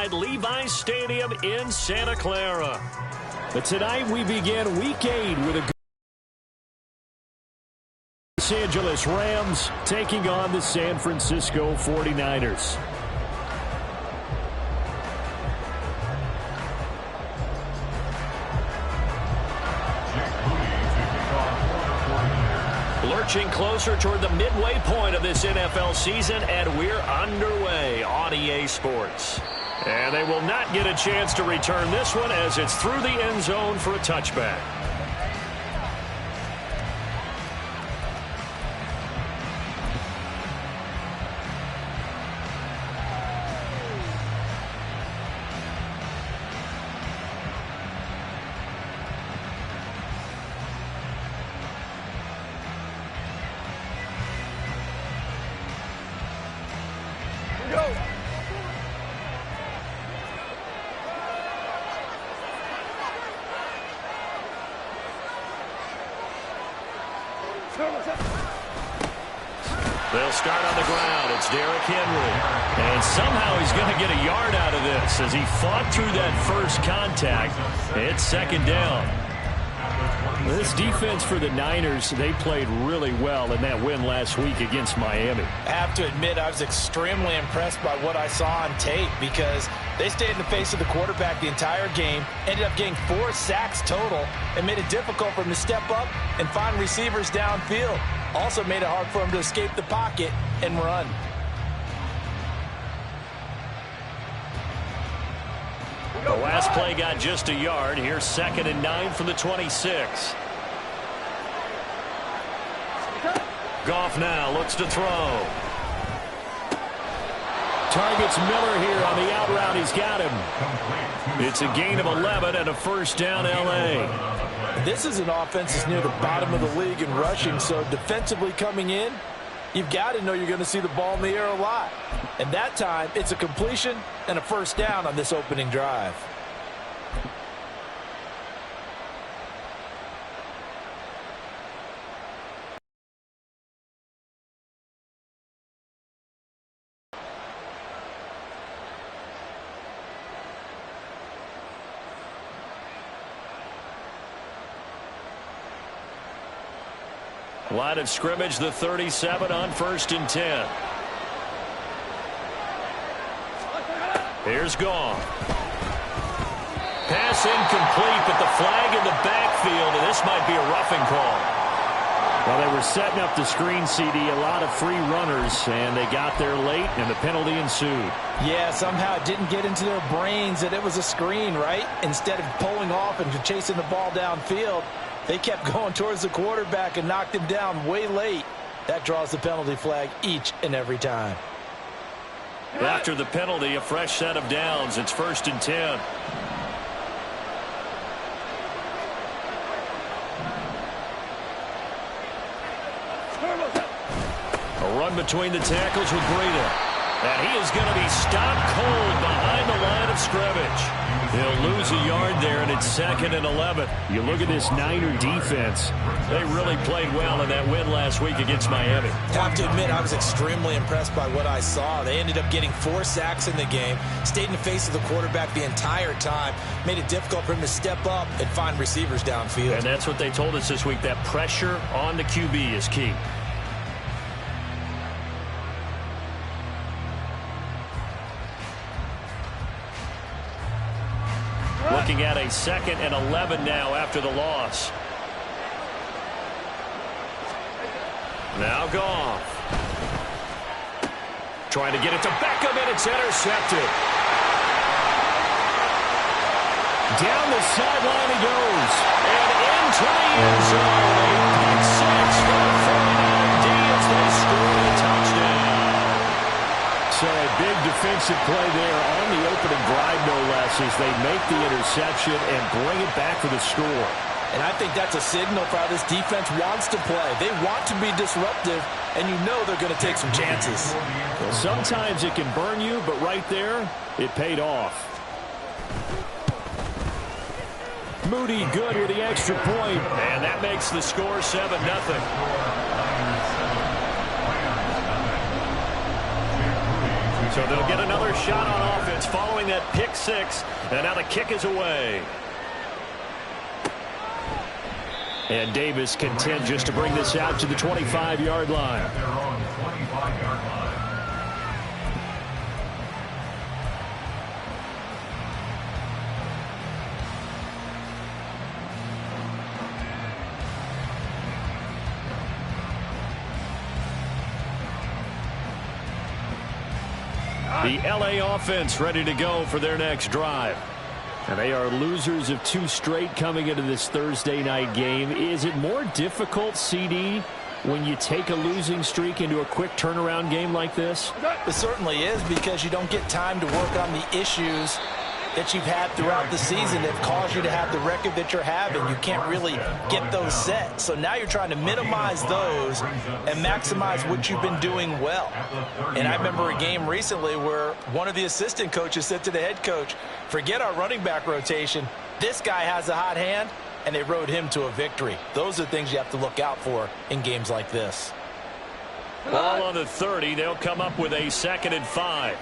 inside Levi's Stadium in Santa Clara. But tonight we begin Week 8 with a Los Angeles Rams taking on the San Francisco 49ers. Lurching closer toward the midway point of this NFL season, and we're underway on EA Sports. And they will not get a chance to return this one as it's through the end zone for a touchback. They'll start on the ground. It's Derrick Henry. And somehow he's going to get a yard out of this as he fought through that first contact. It's second down. This defense for the Niners, they played really well in that win last week against Miami. I have to admit, I was extremely impressed by what I saw on tape because they stayed in the face of the quarterback the entire game, ended up getting 4 sacks total, and made it difficult for him to step up and find receivers downfield. Also made it hard for him to escape the pocket and run. The last play got just a yard. Here's 2nd and 9 from the 26. Goff now looks to throw. Targets Miller here on the out route. He's got him. It's a gain of 11 and a first down, L.A. This is an offense that's near the bottom of the league in rushing, so defensively coming in, you've got to know you're going to see the ball in the air a lot. And that time, it's a completion and a first down on this opening drive. Line of scrimmage, the 37 on 1st and 10. Here's Goff. Pass incomplete, but the flag in the backfield, and this might be a roughing call. Well, they were setting up the screen, CD, a lot of free runners, and they got there late, and the penalty ensued. Yeah, somehow it didn't get into their brains that it was a screen, right? Instead of pulling off and chasing the ball downfield, they kept going towards the quarterback and knocked him down way late. That draws the penalty flag each and every time. After the penalty, a fresh set of downs. It's 1st and 10. A run between the tackles with Breida. And he is going to be stopped cold behind the line of scrimmage. He'll lose a yard there, and it's 2nd and 11. You look at this Niner defense. They really played well in that win last week against Miami. I have to admit, I was extremely impressed by what I saw. They ended up getting 4 sacks in the game, stayed in the face of the quarterback the entire time, made it difficult for him to step up and find receivers downfield. And that's what they told us this week. That pressure on the QB is key. Looking at a 2nd and 11 now after the loss. Now Goff. Trying to get it to Beckham, and it's intercepted. Down the sideline he goes. And into the end zone. 8.6 for the 49 D's. They score a touchdown. So a big defensive play there on the opening drive, no less, as they make the interception and bring it back for the score. And I think that's a signal for how this defense wants to play. They want to be disruptive, and you know they're going to take some chances. Well, sometimes it can burn you, but right there, it paid off. Moody good with the extra point, and that makes the score 7-0. So they'll get another shot on offense following that pick six. And now the kick is away. And Davis content just to bring this out to the 25-yard line. The LA offense ready to go for their next drive. And they are losers of 2 straight coming into this Thursday night game. Is it more difficult, CD, when you take a losing streak into a quick turnaround game like this? It certainly is, because you don't get time to work on the issues that you've had throughout the season that caused you to have the record that you're having. You can't really get those set. So now you're trying to minimize those and maximize what you've been doing well. And I remember a game recently where one of the assistant coaches said to the head coach, forget our running back rotation. This guy has a hot hand, and they rode him to a victory. Those are things you have to look out for in games like this. Ball on the 30. They'll come up with a 2nd and 5.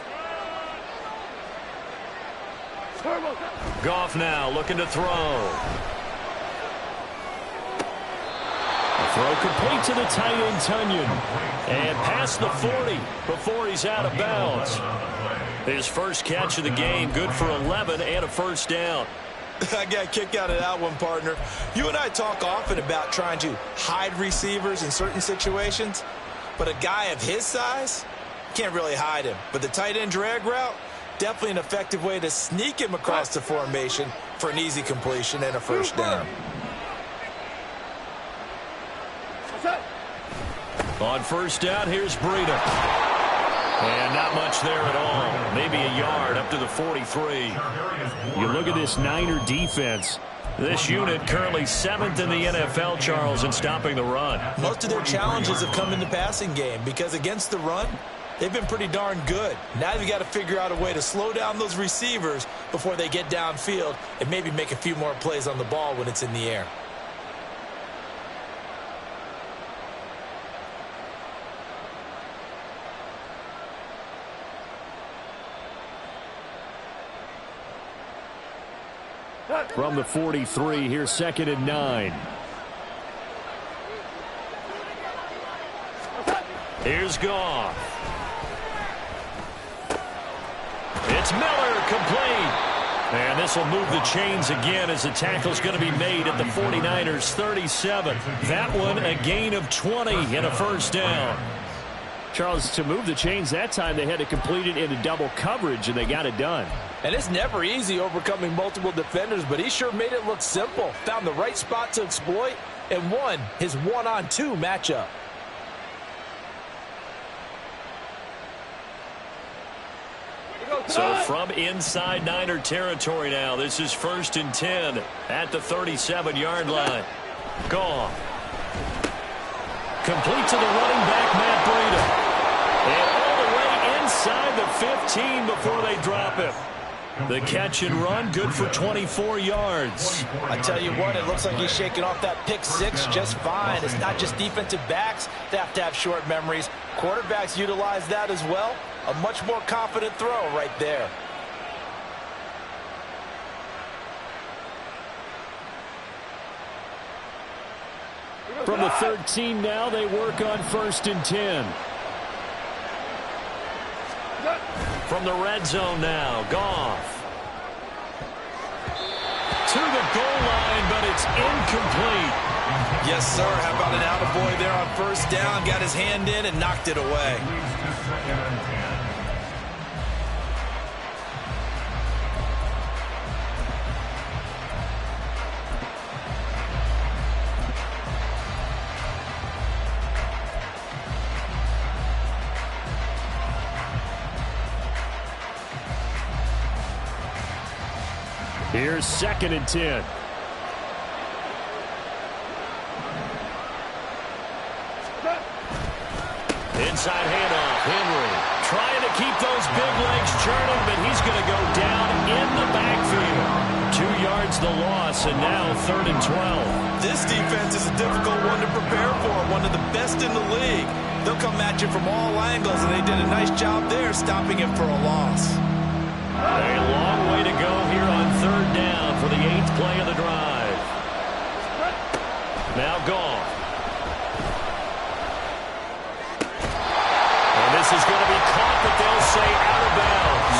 Goff now looking to throw. A throw complete to the tight end, Tunyon. And past the 40 before he's out of bounds. His first catch of the game, good for 11 and a first down. I got a kick out of that one, partner. You and I talk often about trying to hide receivers in certain situations, but a guy of his size can't really hide him. But the tight end drag route, definitely an effective way to sneak him across the formation for an easy completion and a first down. On first down, here's Breida. And not much there at all. Maybe a yard up to the 43. You look at this Niner defense. This unit currently 7th in the NFL, Charles, in stopping the run. Most of their challenges have come in the passing game because against the run, they've been pretty darn good. Now they've got to figure out a way to slow down those receivers before they get downfield and maybe make a few more plays on the ball when it's in the air. From the 43, here's 2nd and 9. Here's Goff. It's Miller, complete. And this will move the chains again as the tackle's going to be made at the 49ers 37. That one a gain of 20 and a first down. Charles, to move the chains that time, they had to complete it into double coverage, and they got it done. And it's never easy overcoming multiple defenders, but he sure made it look simple. Found the right spot to exploit and won his 1-on-2 matchup. So from inside Niner territory now, this is 1st and 10 at the 37-yard line. Goff. Complete to the running back, Matt Breida. And all the way inside the 15 before they drop him. The catch and run, good for 24 yards. I tell you what, it looks like he's shaking off that pick six just fine. It's not just defensive backs that have to have short memories. Quarterbacks utilize that as well. A much more confident throw right there. From the 13 now, they work on 1st and 10. From the red zone now, Goff. To the goal line, but it's incomplete. Yes, sir. How about an attaboy there on first down? Got his hand in and knocked it away. Here's 2nd and 10. Inside handoff, Henry. Trying to keep those big legs churning, but he's going to go down in the backfield. 2 yards the loss, and now 3rd and 12. This defense is a difficult one to prepare for, one of the best in the league. they'll come at you from all angles, and they did a nice job there stopping it for a loss. A long way to go here on third down for the 8th play of the drive. Now gone. And this is going to be caught, but they'll say out of bounds.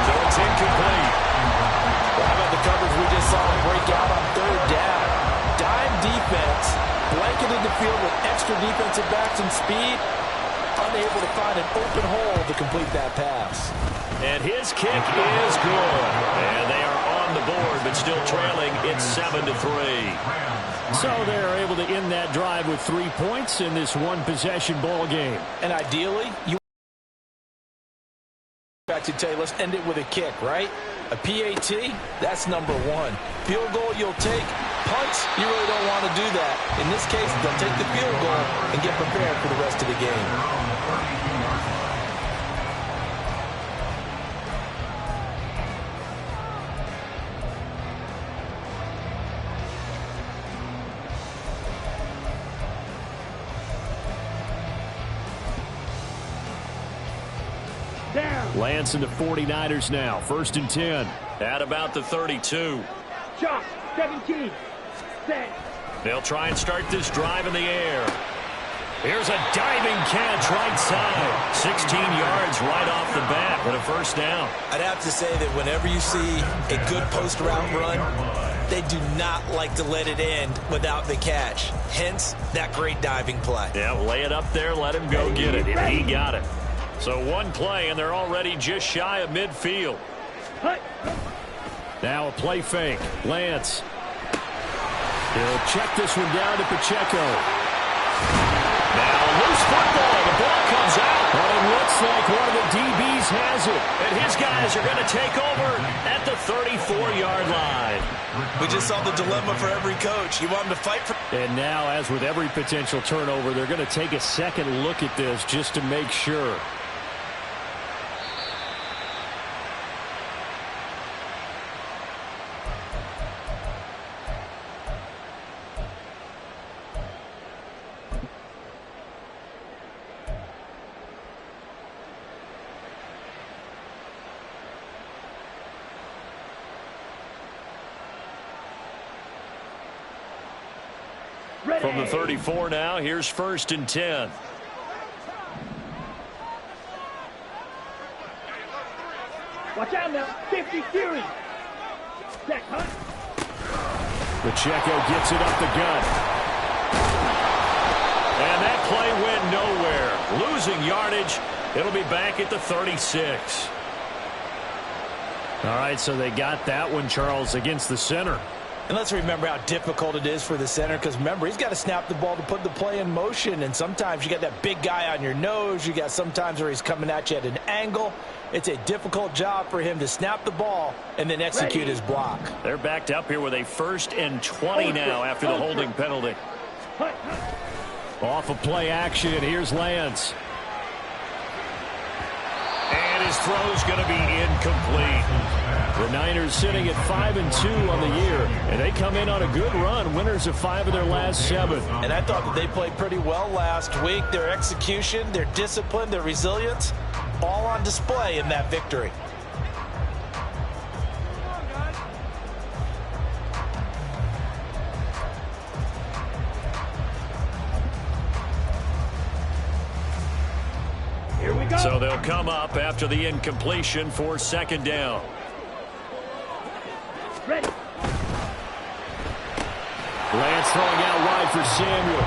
So it's incomplete. Well, how about the coverage we just saw him break out on third down? Dime defense, blanketed the field with extra defensive backs and speed, unable to find an open hole to complete that pass. And his kick is good. And they are on the board, but still trailing. It's 7-3. So they're able to end that drive with 3 points in this one-possession ball game. And ideally, you back to tell you, let's end it with a kick, right? A PAT, that's number 1. Field goal you'll take. Punts, you really don't want to do that. In this case, they'll take the field goal and get prepared for the rest of the game. Lance and the 49ers now. 1st and 10. At about the 32. Shot, 17. Set. They'll try and start this drive in the air. Here's a diving catch right side. 16 yards right off the bat with a first down. I'd have to say that whenever you see a good post route run, they do not like to let it end without the catch. Hence, that great diving play. Yeah, lay it up there, let him go get it. And he got it. So one play, and they're already just shy of midfield. Now a play fake. Lance. He'll check this one down to Pacheco. Now loose football. The ball comes out. But it looks like one of the DBs has it. And his guys are going to take over at the 34-yard line. We just saw the dilemma for every coach. You want them to fight for... And now, as with every potential turnover, they're going to take a second look at this just to make sure. From the 34 now, here's 1st and 10. Watch out now. 50 Fury. Set, Hunt. Pacheco gets it up the gut. And that play went nowhere. Losing yardage. It'll be back at the 36. All right, so they got that one, Charles, against the center. And let's remember how difficult it is for the center, because remember, he's got to snap the ball to put the play in motion, and sometimes you got that big guy on your nose. You got sometimes where he's coming at you at an angle. It's a difficult job for him to snap the ball and then execute his block. They're backed up here with a 1st and 20 now after the holding penalty. Off of play action, here's Lance. And his throw's going to be incomplete. The Niners sitting at 5-2 on the year, and they come in on a good run, winners of 5 of their last 7. And I thought that they played pretty well last week. Their execution, their discipline, their resilience, all on display in that victory. Here we go. So they'll come up after the incompletion for 2nd down. Ready. Lance throwing out wide for Samuel.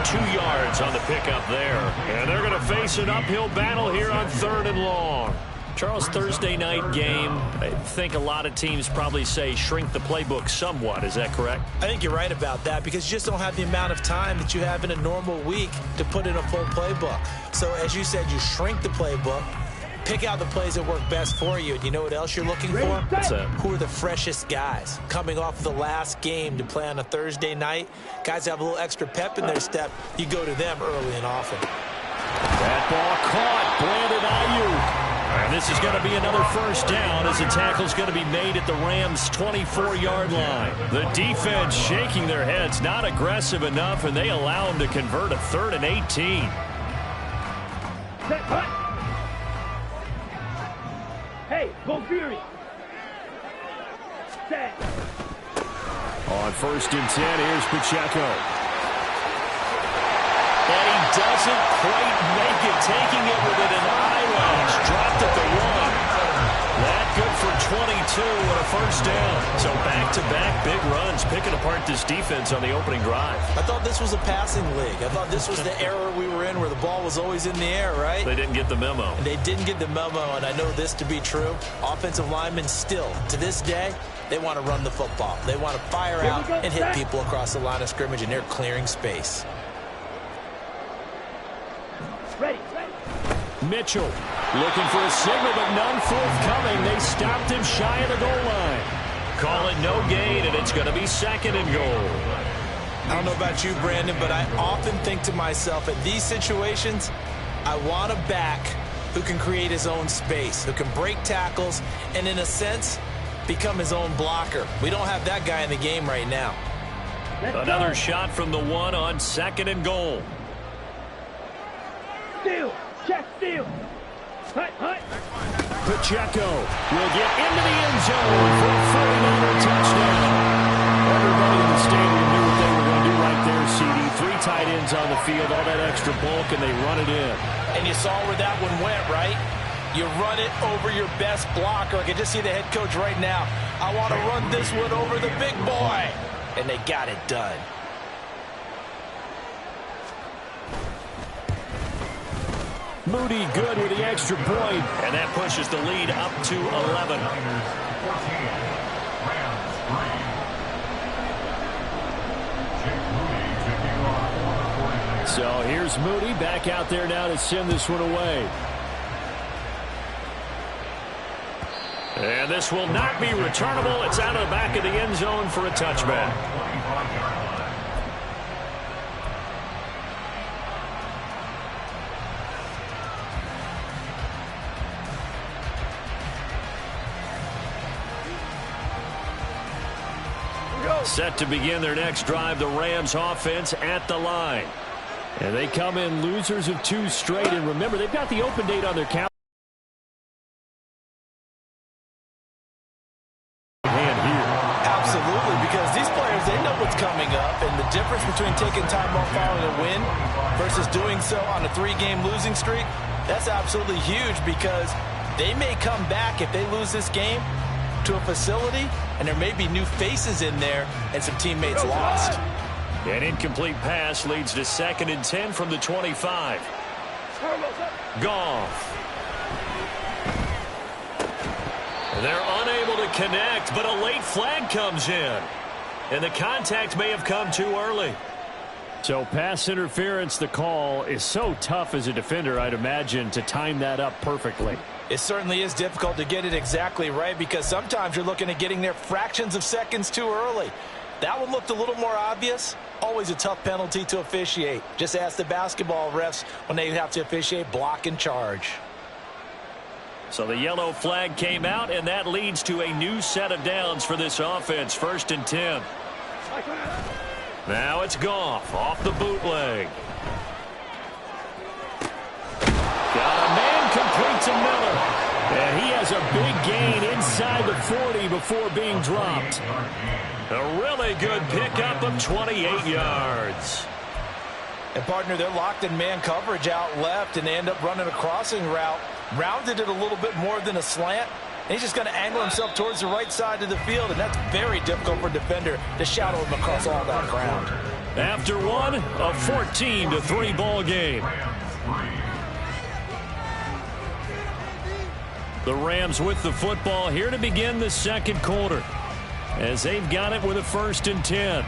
2 yards on the pickup there. And they're going to face an uphill battle here on 3rd and long. Charles, Thursday night game, I think a lot of teams probably say shrink the playbook somewhat. Is that correct? I think you're right about that, because you just don't have the amount of time that you have in a normal week to put in a full playbook. So as you said, you shrink the playbook, pick out the plays that work best for you. And you know what else you're looking for? What's that? Who are the freshest guys coming off the last game to play on a Thursday night? Guys have a little extra pep in their step. You go to them early and often. That ball caught. Brandon Ayuk. And this is going to be another first down as the tackle's going to be made at the Rams' 24-yard line. The defense shaking their heads, not aggressive enough, and they allow them to convert a 3rd and 18. Set, hut. Hey, go Fury. Set. On 1st and 10, here's Pacheco. And he doesn't quite make it, taking it within an eyelash. Dropped at the 1. That good for 22 and a 1st down. So back-to-back big runs, picking apart this defense on the opening drive. I thought this was a passing league. I thought this was the era we were in where the ball was always in the air, right? They didn't get the memo. And they didn't get the memo, and I know this to be true. Offensive linemen still, to this day, they want to run the football. They want to fire out and hit people across the line of scrimmage, and they're clearing space. Ready. Mitchell looking for a signal, but none forthcoming. They stopped him shy of the goal line. Call it no gain, and it's going to be 2nd and goal. I don't know about you, Brandon, but I often think to myself, at these situations, I want a back who can create his own space, who can break tackles, and in a sense, become his own blocker. We don't have that guy in the game right now. Another shot from the 1 on 2nd and goal. Steal. Check steal. Hut. Pacheco will get into the end zone for a 49er touchdown. Everybody in the stadium knew what they were going to do right there, CD. 3 tight ends on the field, all that extra bulk, and they run it in. And you saw where that one went, right? You run it over your best blocker. I can just see the head coach right now. I want to run this one over the big boy. And they got it done. Moody good with the extra point, and that pushes the lead up to 11. So here's Moody back out there now to send this one away. And this will not be returnable. It's out of the back of the end zone for a touchback. Set to begin their next drive, the Rams offense at the line. And they come in losers of 2 straight. And remember, they've got the open date on their calendar. Absolutely, because these players, they know what's coming up. And the difference between taking time off following a win versus doing so on a 3-game losing streak, that's absolutely huge because they may come back if they lose this game to a facility, and there may be new faces in there and some teammates lost. An incomplete pass leads to 2nd and 10 from the 25. Goff. They're unable to connect, but a late flag comes in. And the contact may have come too early. So pass interference, the call, is so tough as a defender, I'd imagine, to time that up perfectly. It certainly is difficult to get it exactly right because sometimes you're looking at getting there fractions of seconds too early. That one looked a little more obvious. Always a tough penalty to officiate. Just ask the basketball refs when they have to officiate block and charge. So the yellow flag came out, and that leads to a new set of downs for this offense. 1st and 10. Now it's Goff off the bootleg. Got a man complete to Miller. And he has a big gain inside the 40 before being dropped. A really good pickup of 28 yards. And, partner, they're locked in man coverage out left, and they end up running a crossing route. Rounded it a little bit more than a slant. And he's just going to angle himself towards the right side of the field, and that's very difficult for a defender to shadow him across all that ground. After one, a 14-3 ball game. The Rams with the football here to begin the 2nd quarter, as they've got it with a 1st and 10.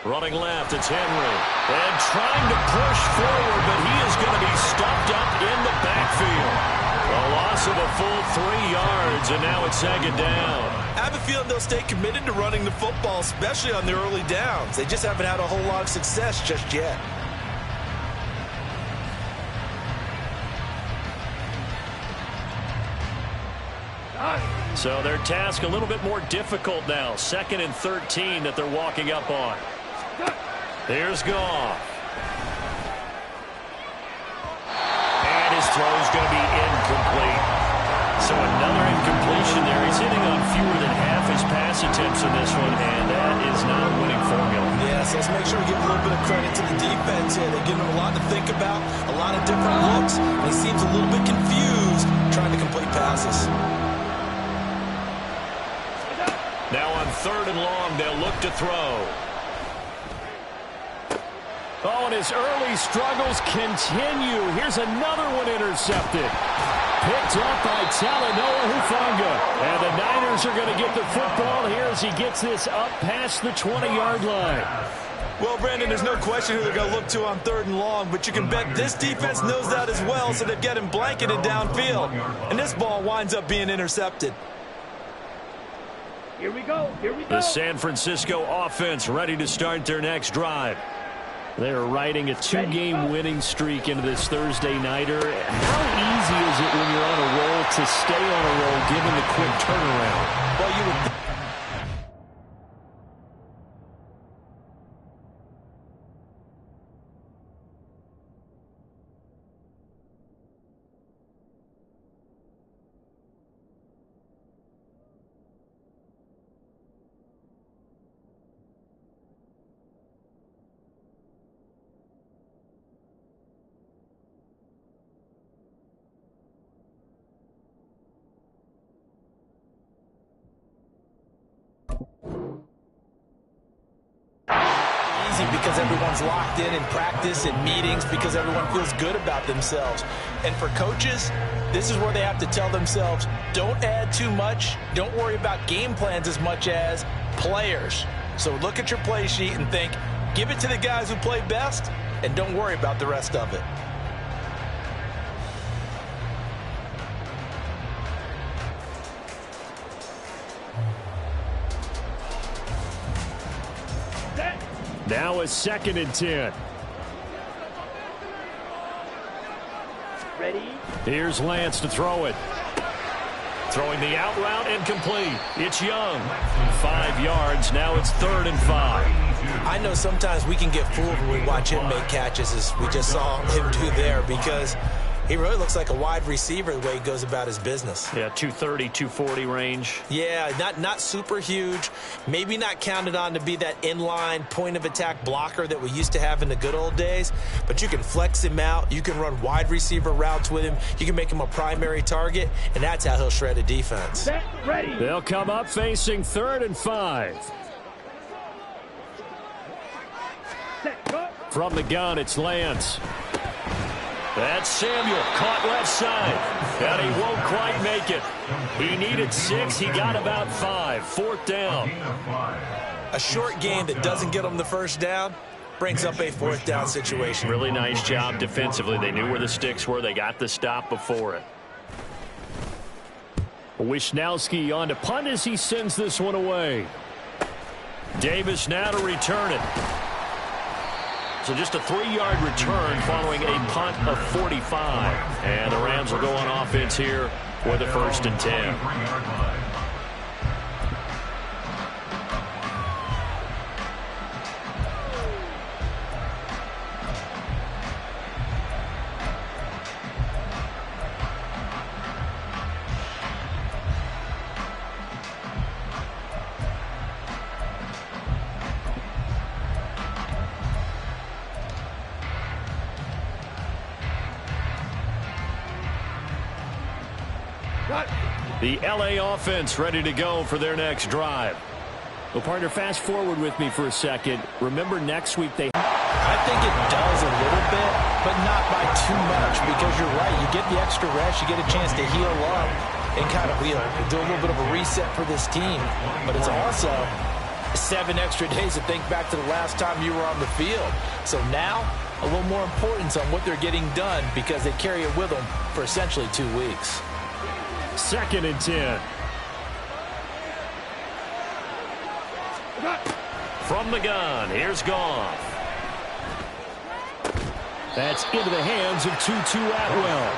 Running left, it's Henry. And trying to push forward, but he is going to be stuffed up in the backfield. A loss of a full 3 yards, and now it's 2nd down. I have a feeling they'll stay committed to running the football, especially on their early downs. They just haven't had a whole lot of success just yet. So their task a little bit more difficult now. 2nd and 13 that they're walking up on. Here's Goff. And his throw is going to be incomplete. So another incompletion there. He's hitting on fewer than half his pass attempts in this one, and that is not a winning formula. Yeah, so let's make sure we give a little bit of credit to the defense here. They're giving him a lot to think about, a lot of different looks, and he seems a little bit confused trying to complete passes. Now on 3rd and long, they'll look to throw. Oh, and his early struggles continue. Here's another one intercepted. Picked up by Talanoa Hufanga. And the Niners are going to get the football here as he gets this up past the 20-yard line. Well, Brandon, there's no question who they're going to look to on 3rd and long, but you can bet this defense knows that as well, so they've got him blanketed downfield. And this ball winds up being intercepted. Here we go. Here we go. The San Francisco offense ready to start their next drive. They're riding a 2-game winning streak into this Thursday nighter. How easy is it when you're on a roll to stay on a roll given the quick turnaround? Well, you would because everyone's locked in practice and meetings because everyone feels good about themselves. And for coaches, this is where they have to tell themselves, don't add too much. Don't worry about game plans as much as players. So look at your play sheet and think, give it to the guys who play best, and don't worry about the rest of it. Now it's 2nd and 10. Ready? Here's Lance to throw it. Throwing the out route incomplete. It's Young. 5 yards. Now it's 3rd and 5. I know sometimes we can get fooled when we watch him make catches, as we just saw him do there, because he really looks like a wide receiver the way he goes about his business. Yeah, 230, 240 range. Yeah, not super huge. Maybe not counted on to be that inline point-of-attack blocker that we used to have in the good old days. But you can flex him out. You can run wide receiver routes with him. You can make him a primary target, and that's how he'll shred a defense. Set, ready. They'll come up facing 3rd and 5. Set, go. From the gun, it's Lance. That's Samuel, caught left side, and he won't quite make it. He needed 6, he got about 5, 4th down. A short game that doesn't get him the first down brings up a 4th down situation. Really nice job defensively. They knew where the sticks were. They got the stop before it. Wisnowski on to punt as he sends this one away. Davis now to return it. So just a 3-yard return following a punt of 45. And the Rams will go on offense here with a 1st and 10. The LA offense ready to go for their next drive. Well, partner, fast forward with me for a second. Remember next week they... I think it does a little bit, but not by too much, because you're right. You get the extra rest. You get a chance to heal up and kind of, do a little bit of a reset for this team. But it's also 7 extra days to think back to the last time you were on the field. So now, a little more importance on what they're getting done, because they carry it with them for essentially 2 weeks. 2nd and 10. From the gun, here's Goff. That's into the hands of Tutu Atwell.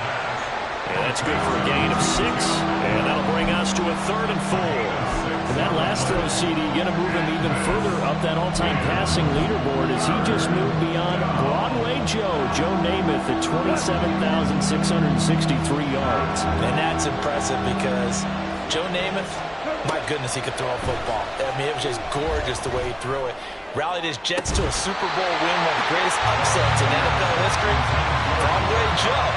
And that's good for a gain of 6. And that'll bring us to 3rd and 4. And that last throw, CD, going to move him even further up that all-time passing leaderboard as he just moved beyond Broadway Joe Namath at 27,663 yards. And that's impressive because Joe Namath, my goodness, he could throw a football. I mean, it was just gorgeous the way he threw it. Rallied his Jets to a Super Bowl win, one of the greatest upsets in NFL history. Broadway Joe,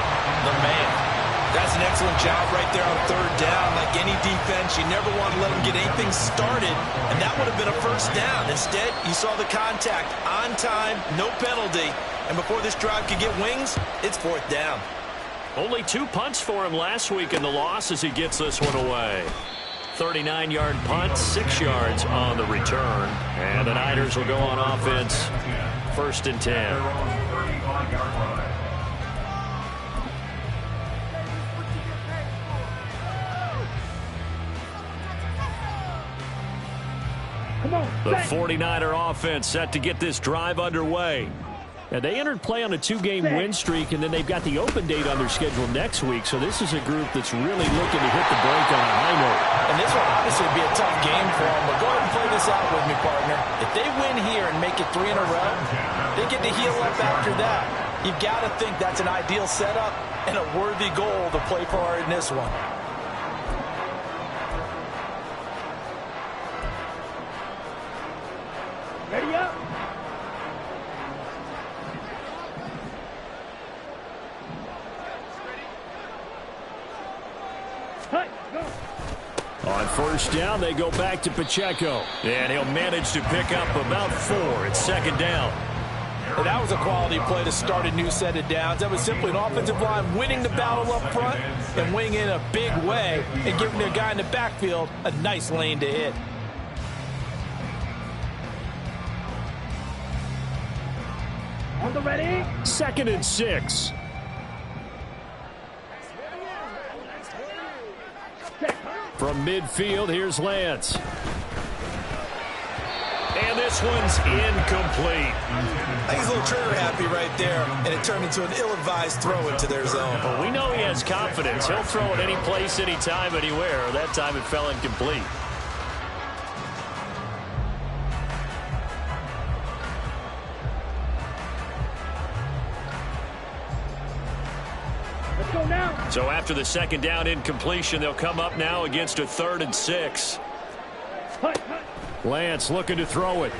the man. That's an excellent job right there on 3rd down. Like any defense, you never want to let them get anything started, and that would have been a 1st down. Instead, you saw the contact on time, no penalty, and before this drive could get wings, it's 4th down. Only 2 punts for him last week in the loss as he gets this one away. 39-yard punt, 6 yards on the return. And the Niners will go on offense, 1st and 10. The 49er offense set to get this drive underway. And they entered play on a 2-game win streak, and then they've got the open date on their schedule next week. So this is a group that's really looking to hit the break on a high note. And this will obviously be a tough game for them. But go ahead and play this out with me, partner. If they win here and make it 3 in a row, they get to heal up after that. You've got to think that's an ideal setup and a worthy goal to play for in this one. Ready up. On 1st down, they go back to Pacheco. And he'll manage to pick up about 4. It's 2nd down. And that was a quality play to start a new set of downs. That was simply an offensive line winning the battle up front and winning in a big way and giving their guy in the backfield a nice lane to hit. On the ready. 2nd and 6. From midfield, here's Lance. And this one's incomplete. I think he's a little trigger happy right there, and it turned into an ill-advised throw into their zone. Well, we know he has confidence. He'll throw it any place, anytime, anywhere. That time it fell incomplete. Let's go now. So after the 2nd down incompletion, they'll come up now against a 3rd and 6. Hut, hut. Lance looking to throw it.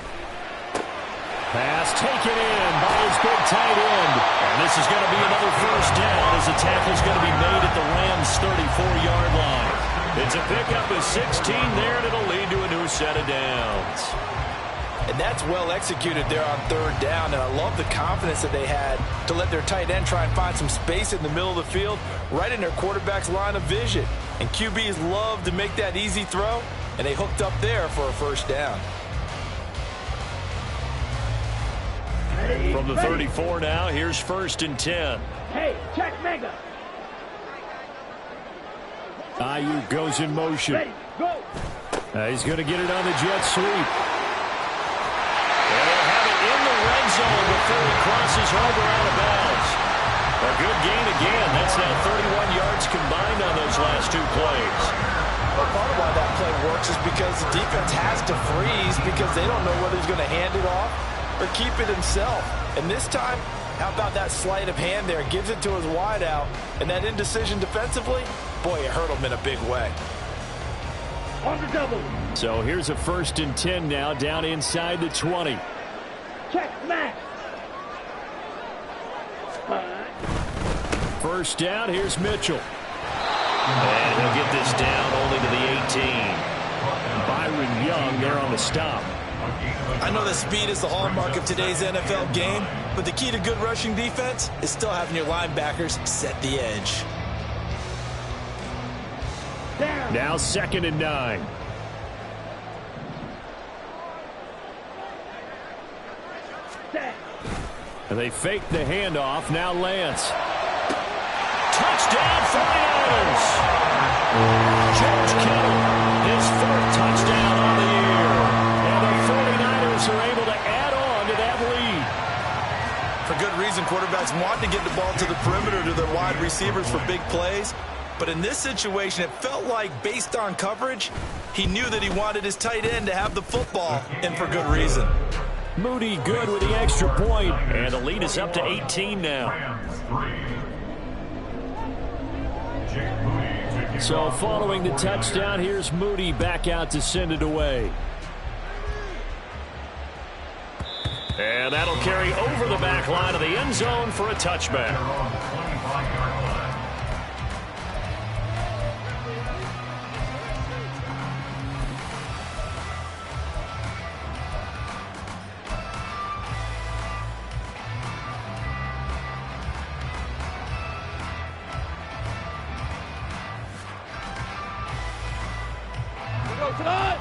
Pass taken in by his big tight end. And this is going to be another 1st down as the tackle's going to be made at the Rams' 34-yard line. It's a pickup of 16 there, and it'll lead to a new set of downs. And that's well executed there on 3rd down, and I love the confidence that they had to let their tight end try and find some space in the middle of the field, right in their quarterback's line of vision. And QBs love to make that easy throw, and they hooked up there for a 1st down. Ready. From the Ready. 34 now, here's 1st and 10. Hey, check mega. Ayuk goes in motion. Ready. Go. He's going to get it on the jet sweep. They'll have it in the red zone before he crosses over out of bounds. A good gain again. That's now 31 yards combined on those last 2 plays. Well, part of why that play works is because the defense has to freeze because they don't know whether he's going to hand it off or keep it himself. And this time, how about that sleight of hand there? Gives it to his wideout. And that indecision defensively, boy, it hurt him in a big way. On the double. So here's a 1st and 10 now down inside the 20. Check Max. 1st down, here's Mitchell. And he'll get this down only to the 18. Byron Young there on the stop. I know that speed is the hallmark of today's NFL game, but the key to good rushing defense is still having your linebackers set the edge. Down. Now 2nd and 9. Set. And they fake the handoff. Now Lance. Touchdown 49ers! George Kittle, his 4th touchdown on the year. And the 49ers are able to add on to that lead. For good reason, quarterbacks want to get the ball to the perimeter to their wide receivers for big plays. But in this situation, it felt like, based on coverage, he knew that he wanted his tight end to have the football, and for good reason. Moody good with the extra point, and the lead is up to 18 now. So following the touchdown, here's Moody back out to send it away. And that'll carry over the back line of the end zone for a touchback.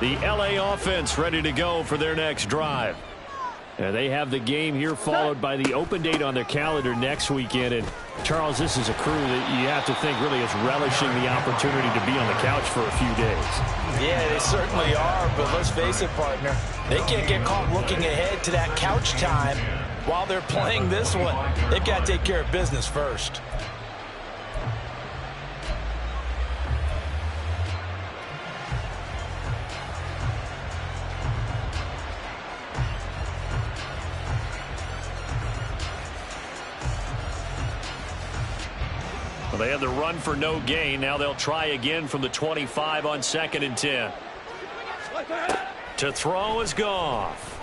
The LA offense ready to go for their next drive. And they have the game here followed by the open date on their calendar next weekend. And, Charles, this is a crew that you have to think really is relishing the opportunity to be on the couch for a few days. Yeah, they certainly are, but let's face it, partner. They can't get caught looking ahead to that couch time while they're playing this one. They've got to take care of business first. Well, they had the run for no gain. Now they'll try again from the 25 on 2nd and 10. To throw is Goff.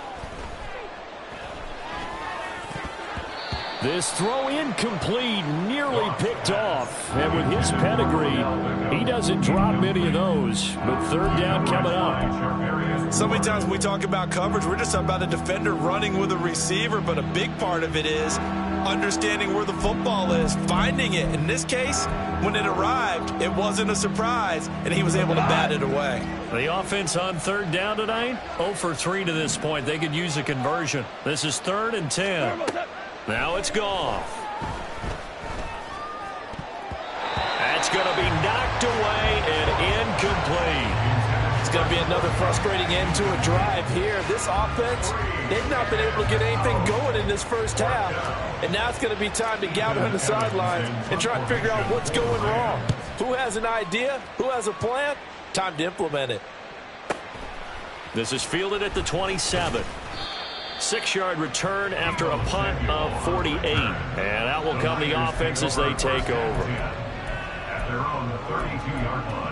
This throw incomplete, nearly picked off. And with his pedigree, he doesn't drop many of those. But 3rd down coming up. So many times when we talk about coverage, we're just talking about a defender running with a receiver, but a big part of it is understanding where the football is, finding it. In this case, when it arrived, it wasn't a surprise, and he was able to bat it away. The offense on 3rd down tonight, 0 for 3 to this point. They could use a conversion. This is 3rd and 10. Now it's Goff. That's going to be knocked away and incomplete. It's going to be another frustrating end to a drive here. This offense, they've not been able to get anything going in this first half. And now it's going to be time to gather on the sidelines and try and figure out what's going wrong. Who has an idea? Who has a plan? Time to implement it. This is fielded at the 27. 6-yard return after a punt of 48. And out will come the offense as they take over. They're on the 32-yard line.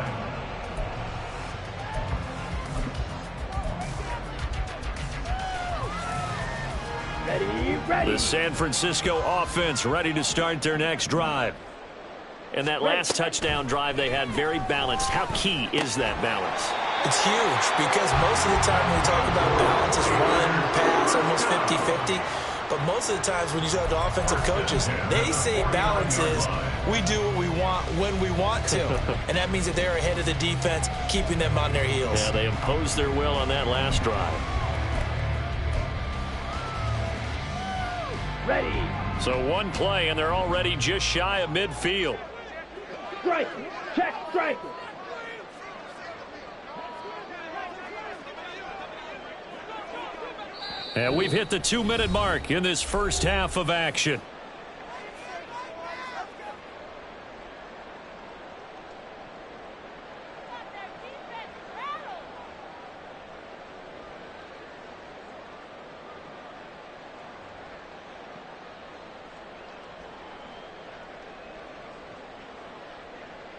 Ready. The San Francisco offense ready to start their next drive. And that last touchdown drive they had very balanced. How key is that balance? It's huge because most of the time when we talk about balance, it's run, pass, almost 50-50. But most of the times when you talk to offensive coaches, they say balance is we do what we want when we want to. And that means that they're ahead of the defense, keeping them on their heels. Yeah, they imposed their will on that last drive. Ready. So one play, and they're already just shy of midfield. Strike. Check strike. And we've hit the 2-minute mark in this first half of action.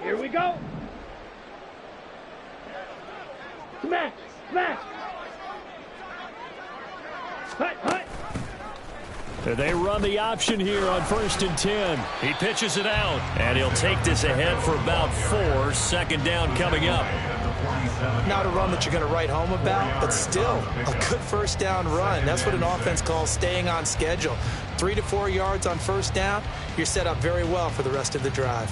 Here we go. Smash. Smash. Hut, hut. They run the option here on 1st and 10. He pitches it out, and he'll take this ahead for about 4. 2nd down coming up. Not a run that you're going to write home about, but still a good first down run. That's what an offense calls staying on schedule. 3 to 4 yards on first down, you're set up very well for the rest of the drive.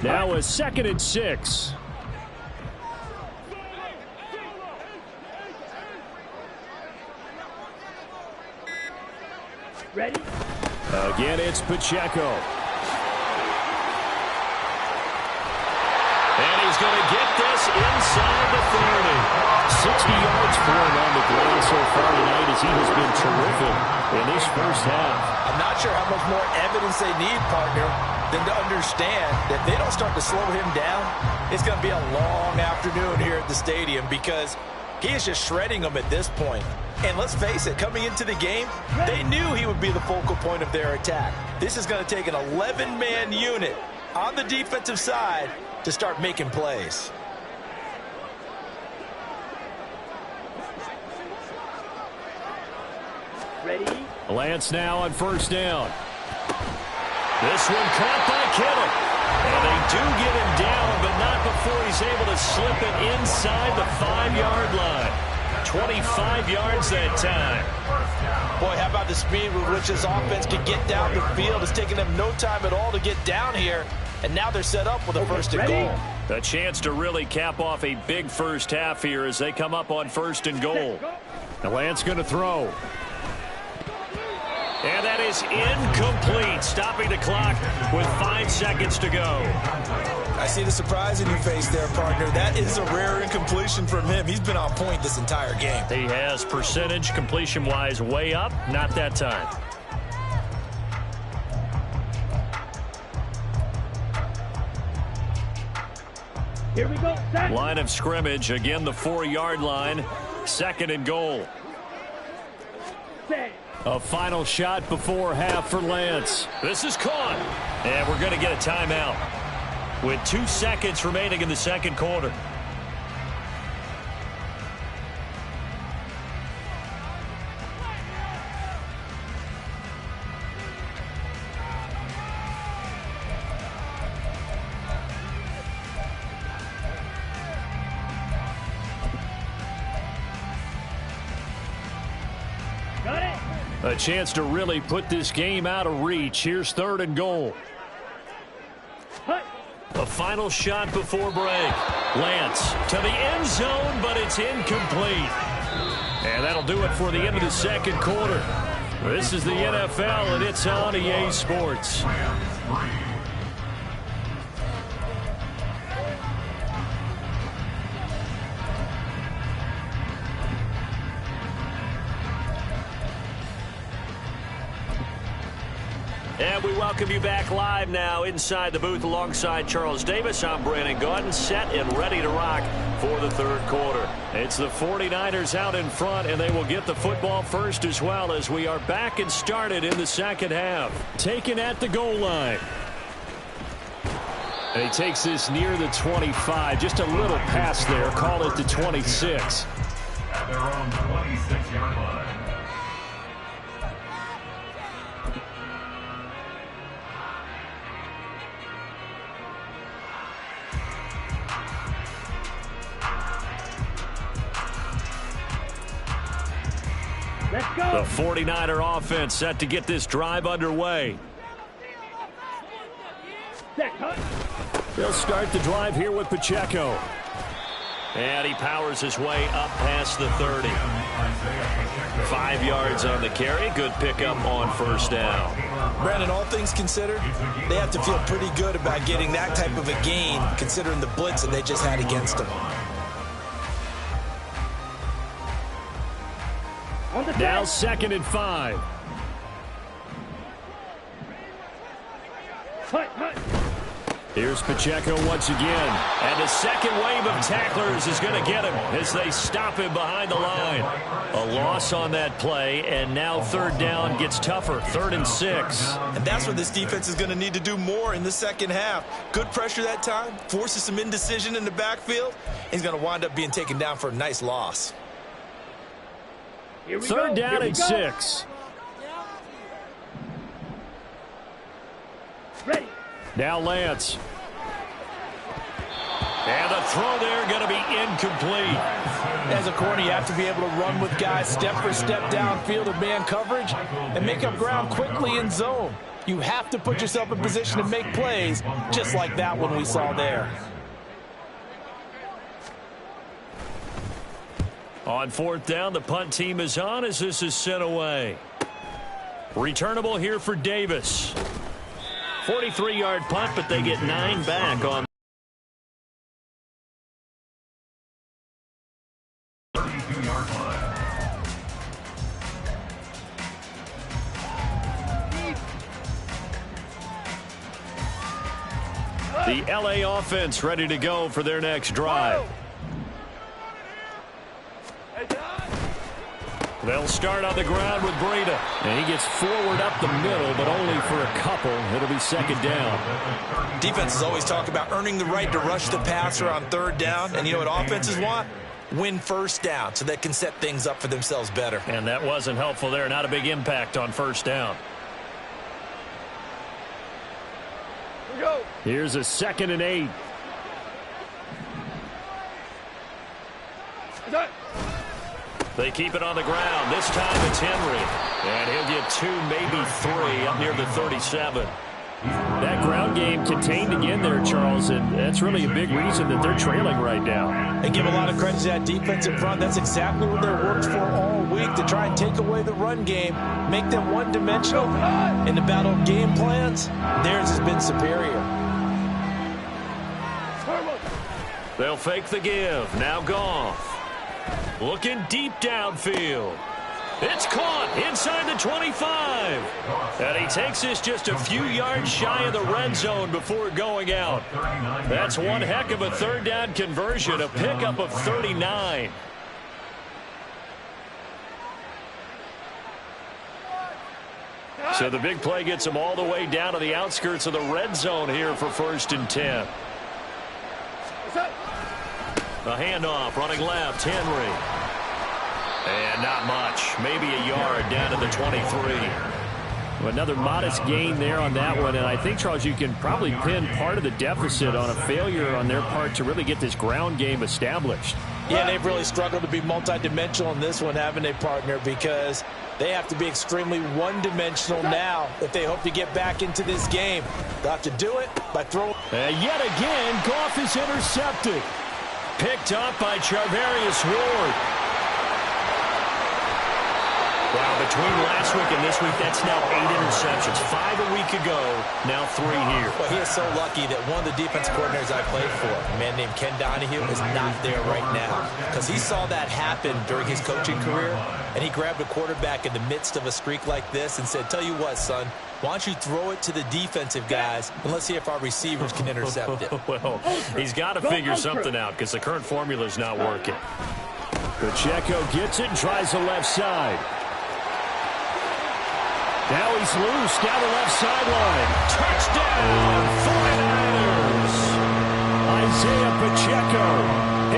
Now a 2nd and 6. Ready. Again, it's Pacheco. terrific in this first half. I'm not sure how much more evidence they need, partner, than to understand that if they don't start to slow him down, it's going to be a long afternoon here at the stadium because he is just shredding them at this point. And let's face it, coming into the game, they knew he would be the focal point of their attack. This is going to take an 11-man unit on the defensive side to start making plays. Ready? Lance now on first down. This one caught by Kittle. And they do get him down, but not before he's able to slip it inside the 5-yard line. 25 yards that time. Boy, how about the speed with which this offense can get down the field? It's taking them no time at all to get down here. And now they're set up with a first and goal. A chance to really cap off a big first half here as they come up on first and goal. The Lance going to throw. And that is incomplete, stopping the clock with 5 seconds to go. I see the surprise in your face there, partner. That is a rare incompletion from him. He's been on point this entire game. He has percentage completion-wise way up, not that time. Here we go. Set. Line of scrimmage, again the 4-yard line, second and goal. Set. A final shot before half for Lance. This is caught. And we're going to get a timeout with 2 seconds remaining in the second quarter. A chance to really put this game out of reach. Here's third and goal. A final shot before break. Lance to the end zone, but it's incomplete. And that'll do it for the end of the second quarter. This is the NFL, and it's on EA Sports. And we welcome you back live now inside the booth alongside Charles Davis. I'm Brandon Gaudin, set and ready to rock for the third quarter. It's the 49ers out in front, and they will get the football first as well as we are back and started in the second half. Taken at the goal line. And he takes this near the 25. Just a little pass there. Call it the 26. At their own 26-yard line. Let's go. The 49er offense set to get this drive underway. Set, cut. They'll start the drive here with Pacheco. And he powers his way up past the 30. 5 yards on the carry. Good pickup on first down. Brandon, all things considered, they have to feel pretty good about getting that type of a gain considering the blitz that they just had against them. Now 2nd and 5. Here's Pacheco once again. And the second wave of tacklers is going to get him as they stop him behind the line. A loss on that play, and now third down gets tougher. 3rd and 6. And that's what this defense is going to need to do more in the second half. Good pressure that time, forces some indecision in the backfield. He's going to wind up being taken down for a nice loss. Third down and 6. Ready. Now Lance. And the throw there going to be incomplete. As a corner, you have to be able to run with guys step for step downfield in man coverage and make up ground quickly in zone. You have to put yourself in position to make plays just like that one we saw there. On 4th down, the punt team is on as this is sent away. Returnable here for Davis. 43-yard punt, but they get 9 back on. 32-yard line. The LA offense ready to go for their next drive. They'll start on the ground with Breida. And he gets forward up the middle, but only for a couple. It'll be second down. Defenses always talk about earning the right to rush the passer on third down. And you know what offenses want? Win first down so they can set things up for themselves better. And that wasn't helpful there. Not a big impact on first down. Here's a 2nd and 8. They keep it on the ground. This time it's Henry. And he'll get 2, maybe 3 up near the 37. That ground game contained again there, Charles, and that's really a big reason that they're trailing right now. They give a lot of credit to that defensive front. That's exactly what they worked for all week, to try and take away the run game, make them one-dimensional. In the battle of game plans, theirs has been superior. They'll fake the give. Now Goff. Looking deep downfield. It's caught inside the 25. And he takes this just a few yards shy of the red zone before going out. That's one heck of a third down conversion, a pickup of 39. So the big play gets him all the way down to the outskirts of the red zone here for 1st and 10. The handoff, running left, Henry. And not much, maybe a yard down to the 23. Another modest gain there on that one, and I think, Charles, you can probably pin part of the deficit on a failure on their part to really get this ground game established. Yeah, they've really struggled to be multidimensional in this one, haven't they, partner? Because they have to be extremely one-dimensional now if they hope to get back into this game. They'll have to do it by throwing. And yet again, Goff is intercepted. Picked up by Charvarius Ward. Wow, between last week and this week, that's now 8 interceptions. 5 a week ago, now 3 here. Well, he is so lucky that one of the defense coordinators I played for, a man named Ken Donahue, is not there right now. Because he saw that happen during his coaching career, and he grabbed a quarterback in the midst of a streak like this and said, tell you what, son, why don't you throw it to the defensive guys, and let's see if our receivers can intercept it. Well, he's got to figure something out because the current formula is not working. Pacheco gets it and tries the left side. Now he's loose down the left sideline. Touchdown, 49ers. Isaiah Pacheco,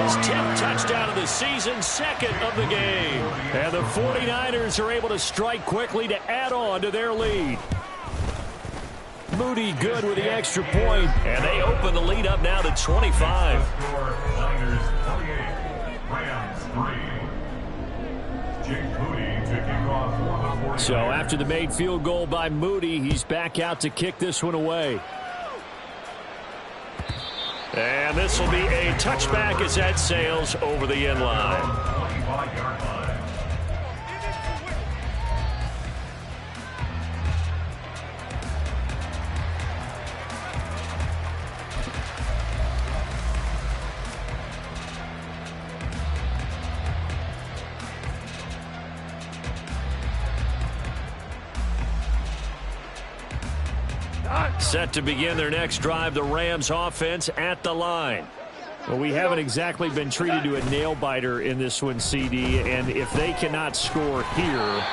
his 10th touchdown of the season, 2nd of the game. And the 49ers are able to strike quickly to add on to their lead. Moody good with the extra point, and they open the lead up now to 25. Niners 28, Rams 3. Jake Moody to kick off for the 49ers. So after the made field goal by Moody, he's back out to kick this one away. And this will be a touchback as that sails over the end line. 25-yard line. Set to begin their next drive, the Rams offense at the line. Well, we haven't exactly been treated to a nail-biter in this one, CD, and if they cannot score here,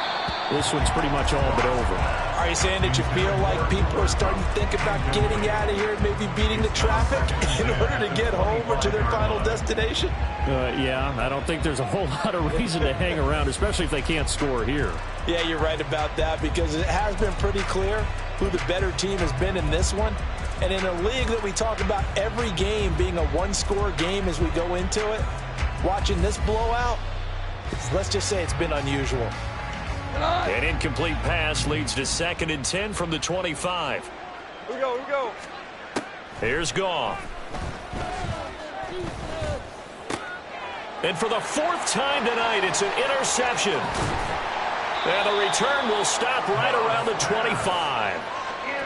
this one's pretty much all but over. Are you saying that you feel like people are starting to think about getting out of here and maybe beating the traffic in order to get home or to their final destination? Yeah, I don't think there's a whole lot of reason to hang around, especially if they can't score here. Yeah, you're right about that, because it has been pretty clear who the better team has been in this one. And in a league that we talk about every game being a one-score game as we go into it, watching this blowout, let's just say it's been unusual. An incomplete pass leads to 2nd and 10 from the 25. Here we go, here we go. Here's Goff. And for the 4th time tonight, it's an interception. And the return will stop right around the 25.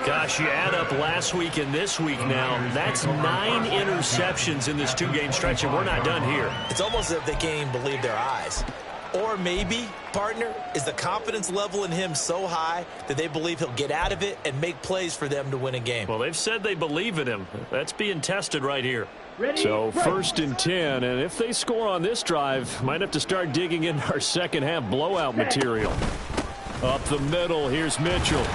Gosh, you add up last week and this week now, that's 9 interceptions in this 2-game stretch, and we're not done here. It's almost as if they can't even believe their eyes. Or maybe, partner, is the confidence level in him so high that they believe he'll get out of it and make plays for them to win a game? Well, they've said they believe in him. That's being tested right here. Ready? So Right. 1st and 10, and if they score on this drive, might have to start digging into our second half blowout material. Up the middle, here's Mitchell.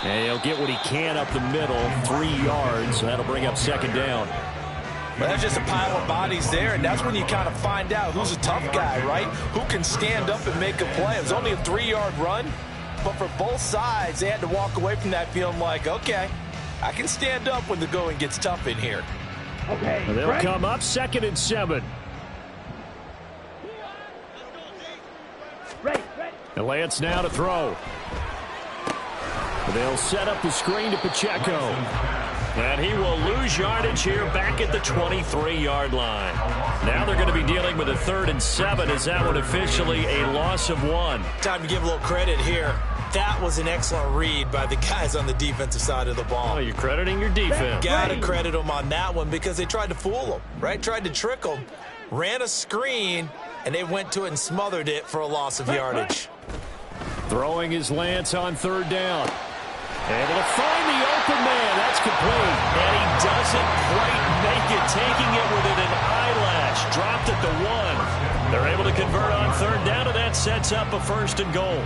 And he'll get what he can up the middle, 3 yards. That'll bring up 2nd down. Well, that's just a pile of bodies there, and that's when you kind of find out who's a tough guy, right? Who can stand up and make a play. It was only a 3-yard run, but for both sides, they had to walk away from that feeling like, okay, I can stand up when the going gets tough in here. Okay. And they'll right. come up 2nd and 7. Ready. And Lance now to throw. They'll set up the screen to Pacheco. And he will lose yardage here back at the 23-yard line. Now they're going to be dealing with a 3rd and 7. Is that one officially a loss of 1? Time to give a little credit here. That was an excellent read by the guys on the defensive side of the ball. Oh, you're crediting your defense. Got to credit them on that one because they tried to fool them, right? Tried to trick them, ran a screen, and they went to it and smothered it for a loss of yardage. Throwing his Lance on 3rd down. Able to find the open man. That's complete. And he doesn't quite make it, taking it within an eyelash. Dropped at the 1. They're able to convert on 3rd down, and that sets up a 1st and goal.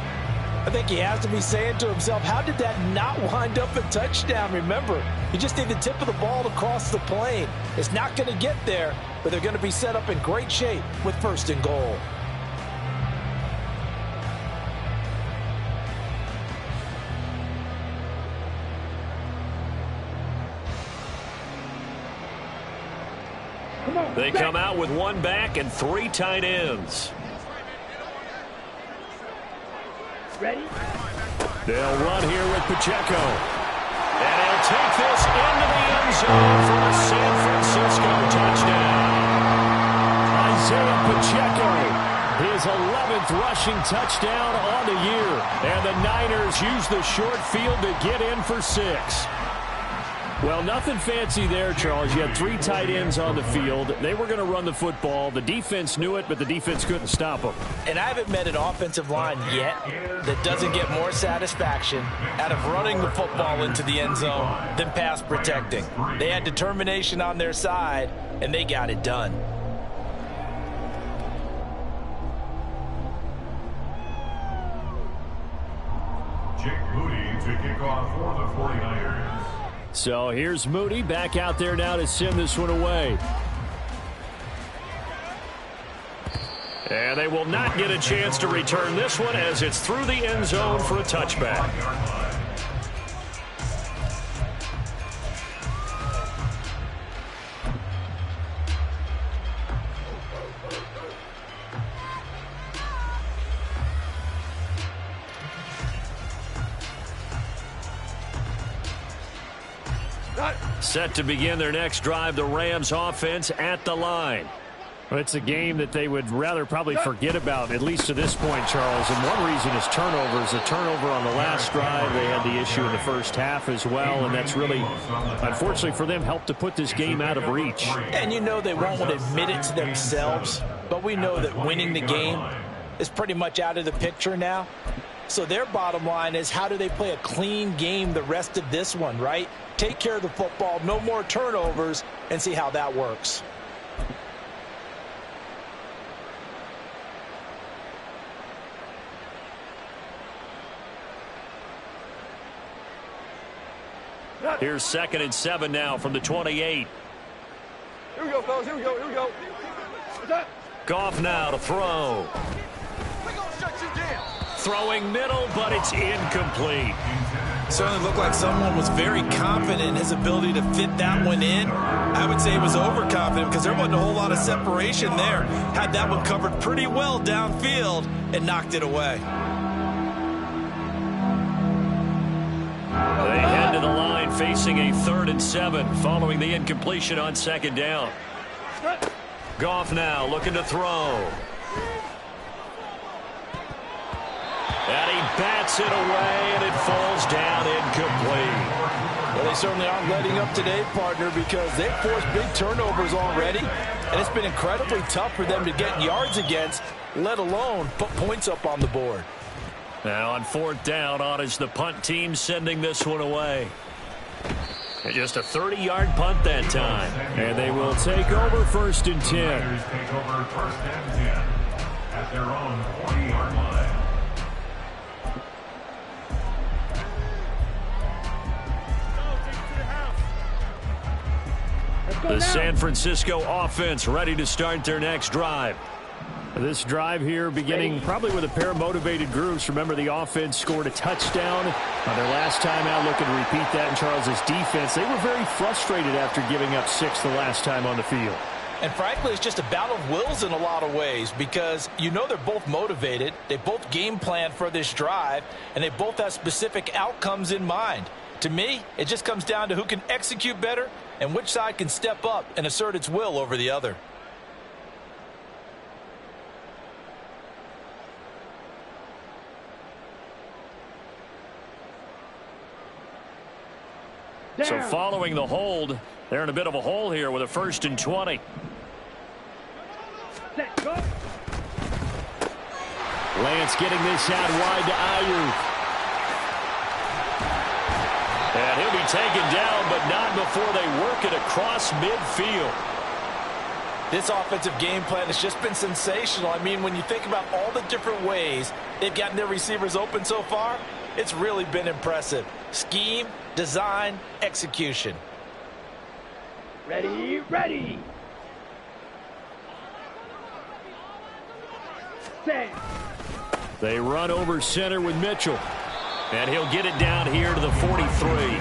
I think he has to be saying to himself, how did that not wind up a touchdown? Remember, you just need the tip of the ball to cross the plane. It's not going to get there, but they're going to be set up in great shape with 1st and goal. They come out with 1 back and 3 tight ends. Ready? They'll run here with Pacheco. And he'll take this into the end zone for a San Francisco touchdown. Isaiah Pacheco, his 11th rushing touchdown on the year. And the Niners use the short field to get in for 6. Well, nothing fancy there, Charles. You had 3 tight ends on the field. They were going to run the football. The defense knew it, but the defense couldn't stop them. And I haven't met an offensive line yet that doesn't get more satisfaction out of running the football into the end zone than pass protecting. They had determination on their side, and they got it done. Jake Moody to kick off for the 49ers. So here's Moody back out there now to send this one away. And they will not get a chance to return this one as it's through the end zone for a touchback. Set to begin their next drive, the Rams offense at the line. Well, it's a game that they would rather probably forget about, at least to this point, Charles. And one reason is turnovers. A turnover on the last drive. They had the issue in the first half as well, and that's really, unfortunately for them, helped to put this game out of reach. And you know they won't want to admit it to themselves, but we know that winning the game is pretty much out of the picture now. So their bottom line is, how do they play a clean game the rest of this one, right? Take care of the football, no more turnovers, and see how that works. Here's 2nd and 7 now from the 28. Here we go, fellas. Here we go. Here we go. Goff now to throw. Throwing middle, but it's incomplete. Certainly looked like someone was very confident in his ability to fit that one in. I would say he was overconfident because there wasn't a whole lot of separation there. Had that one covered pretty well downfield and knocked it away. They head to the line facing a 3rd and 7 following the incompletion on 2nd down. Goff now looking to throw. And he bats it away, and it falls down incomplete. Well, they certainly aren't letting up today, partner, because they've forced big turnovers already, and it's been incredibly tough for them to get yards against let alone put points up on the board. Now on 4th down, on is the punt team sending this one away. And just a 30-yard punt that time. And they will take over 1st and 10. Riders take over 1st and 10 at their own 40-yard line. The San Francisco offense ready to start their next drive. This drive here beginning probably with a pair of motivated groups. Remember, the offense scored a touchdown on their last time out, looking to repeat that in Charles's defense. They were very frustrated after giving up 6 the last time on the field. And frankly, it's just a battle of wills in a lot of ways because you know they're both motivated. They both game plan for this drive, and they both have specific outcomes in mind. To me, it just comes down to who can execute better and which side can step up and assert its will over the other. So following the hold, they're in a bit of a hole here with a 1st and 20. Lance getting this out wide to Ayuk. And he'll be taken down, but not before they work it across midfield. This offensive game plan has just been sensational. I mean, when you think about all the different ways they've gotten their receivers open so far, it's really been impressive. Scheme, design, execution. Ready, ready. Set. They run over center with Mitchell. And he'll get it down here to the 43.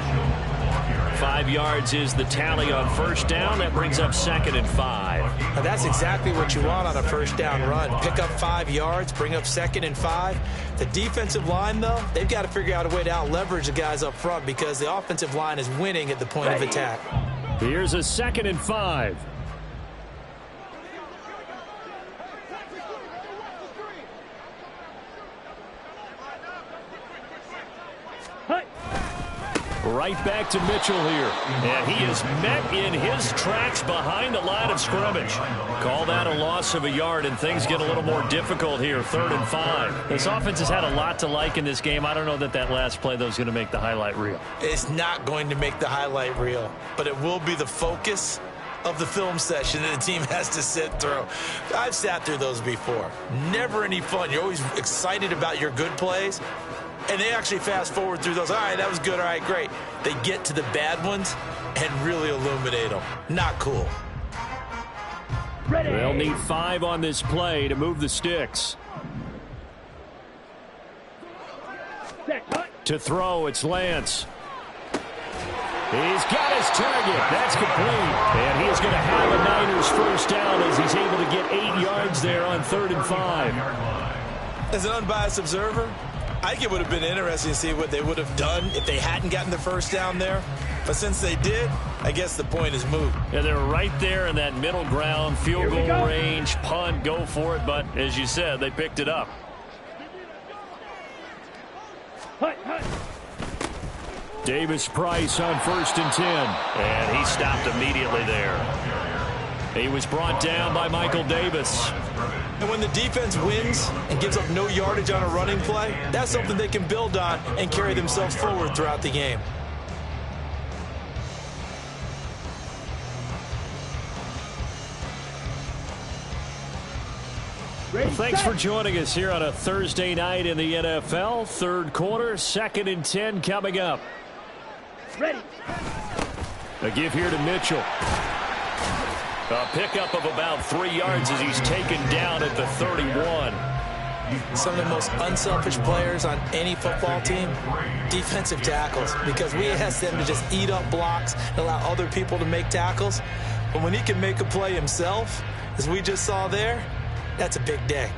5 yards is the tally on 1st down. That brings up 2nd and 5. Now that's exactly what you want on a 1st down run. Pick up 5 yards, bring up 2nd and 5. The defensive line, though, they've got to figure out a way to out-leverage the guys up front because the offensive line is winning at the point of attack. Here's a 2nd and 5. Right back to Mitchell here. And he is met in his tracks behind the line of scrimmage. Call that a loss of a yard, and things get a little more difficult here. 3rd and 5. This offense has had a lot to like in this game. I don't know that last play, though, is going to make the highlight reel. It's not going to make the highlight reel, but it will be the focus of the film session that the team has to sit through. I've sat through those before. Never any fun. You're always excited about your good plays. And they actually fast forward through those. All right, that was good. All right, great. They get to the bad ones and really illuminate them. Not cool. Ready. They'll need 5 on this play to move the sticks. To throw, it's Lance. He's got his target. That's complete. And he is going to have a Niners 1st down as he's able to get 8 yards there on 3rd and 5. As an unbiased observer, I think it would have been interesting to see what they would have done if they hadn't gotten the 1st down there. But since they did, I guess the point is moot. Yeah, they're right there in that middle ground, field goal range, punt, go for it. But as you said, they picked it up. Davis Price on 1st and 10. And he stopped immediately there. He was brought down by Michael Davis. And when the defense wins and gives up no yardage on a running play, that's something they can build on and carry themselves forward throughout the game. Thanks for joining us here on a Thursday night in the NFL. 3rd quarter, 2nd and 10 coming up. Ready. A give here to Mitchell. A pickup of about 3 yards as he's taken down at the 31. Some of the most unselfish players on any football team, defensive tackles, because we ask them to just eat up blocks and allow other people to make tackles. But when he can make a play himself, as we just saw there, that's a big day.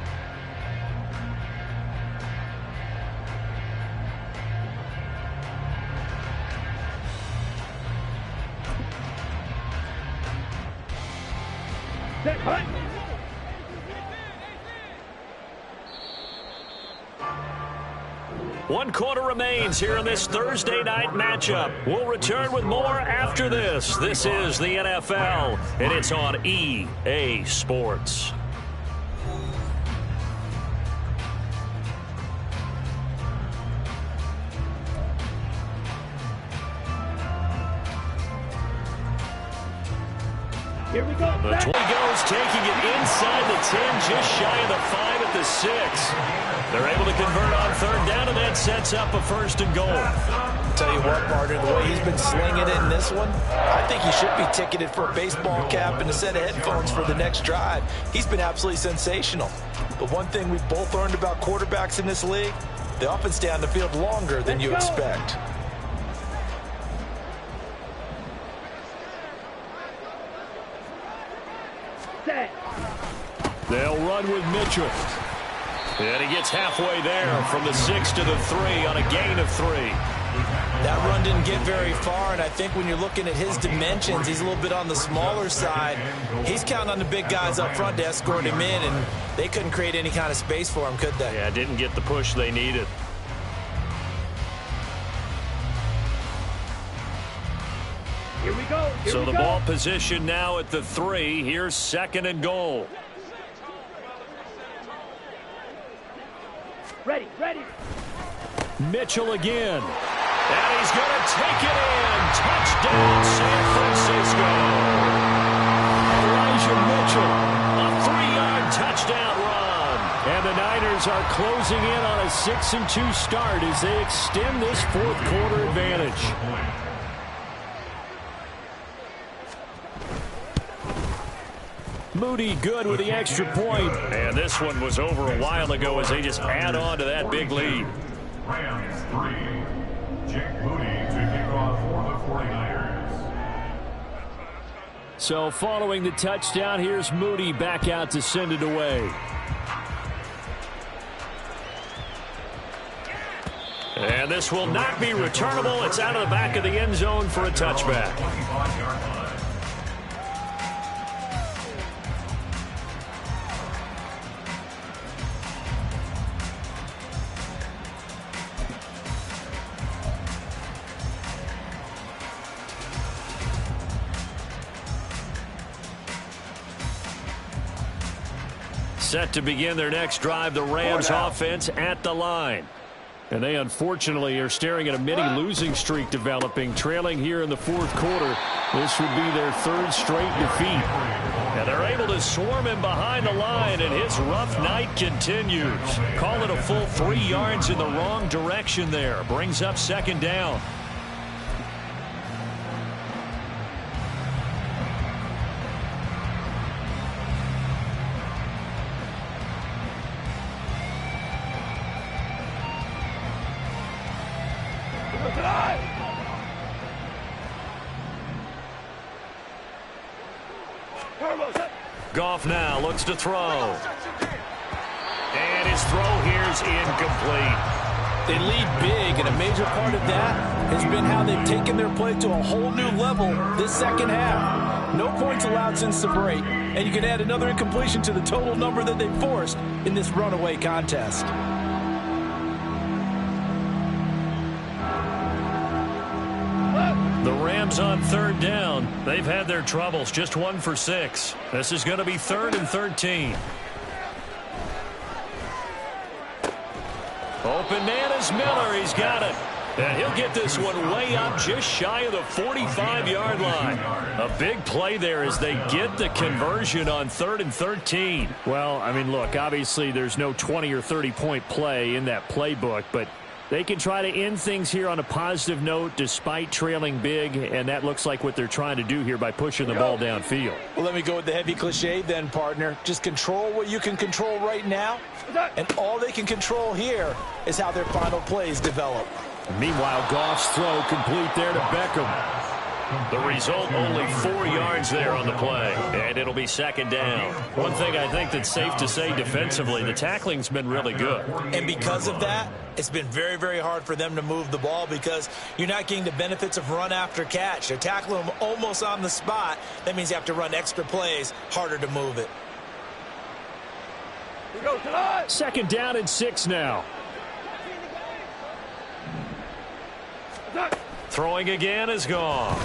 One quarter remains here in this Thursday night matchup. We'll return with more after this. This is the NFL, and it's on EA Sports. Here we go. The 20 goes, taking it inside the 10, just shy of the 5 at the 6. They're able to convert on third down, and that sets up a first and goal. Tell you what, partner, the way he's been slinging it in this one, I think he should be ticketed for a baseball cap and a set of headphones for the next drive. He's been absolutely sensational. But one thing we've both learned about quarterbacks in this league, they often stay on the field longer than you expect. They'll run with Mitchell. And he gets halfway there from the 6 to the 3 on a gain of 3. That run didn't get very far, and I think when you're looking at his dimensions, he's a little bit on the smaller side. He's counting on the big guys up front to escort him in, and they couldn't create any kind of space for him, could they? Yeah, didn't get the push they needed. Here we go. So the ball position now at the 3. Here's second and goal. Ready, ready. Mitchell again. And he's going to take it in. Touchdown, San Francisco. Elijah Mitchell, a 3-yard touchdown run. And the Niners are closing in on a 6-2 start as they extend this fourth quarter advantage. Moody good with the extra point. And this one was over a while ago as they just add on to that big lead. Rams 3. Jake Moody to kick off for the 49ers. So following the touchdown, here's Moody back out to send it away. And this will not be returnable. It's out of the back of the end zone for a touchback. Set to begin their next drive, the Rams offense at the line. And they unfortunately are staring at a mini losing streak developing, trailing here in the fourth quarter. This would be their third straight defeat. And they're able to swarm him behind the line, and his rough night continues. Call it a full 3 yards in the wrong direction there. Brings up second down. Goff now looks to throw. And his throw here's incomplete. They lead big, and a major part of that has been how they've taken their play to a whole new level this second half. No points allowed since the break, and you can add another incompletion to the total number that they forced in this runaway contest. The Rams on third down. They've had their troubles, just 1 for 6. This is going to be 3rd and 13. Open man is Miller. He's got it. And he'll get this one way up just shy of the 45-yard line. A big play there as they get the conversion on 3rd and 13. Well, I mean, look, obviously there's no 20 or 30-point play in that playbook, but they can try to end things here on a positive note despite trailing big, and that looks like what they're trying to do here by pushing the ball downfield. Well, let me go with the heavy cliche then, partner. Just control what you can control right now, and all they can control here is how their final plays develop. Meanwhile, Goff's throw complete there to Beckham. The result, only 4 yards there on the play, and it'll be second down. One thing I think that's safe to say defensively, the tackling's been really good. And because of that, it's been very, very hard for them to move the ball because you're not getting the benefits of run after catch. They're tackling them almost on the spot. That means you have to run extra plays, harder to move it. Second down and 6 now. Throwing again is gone.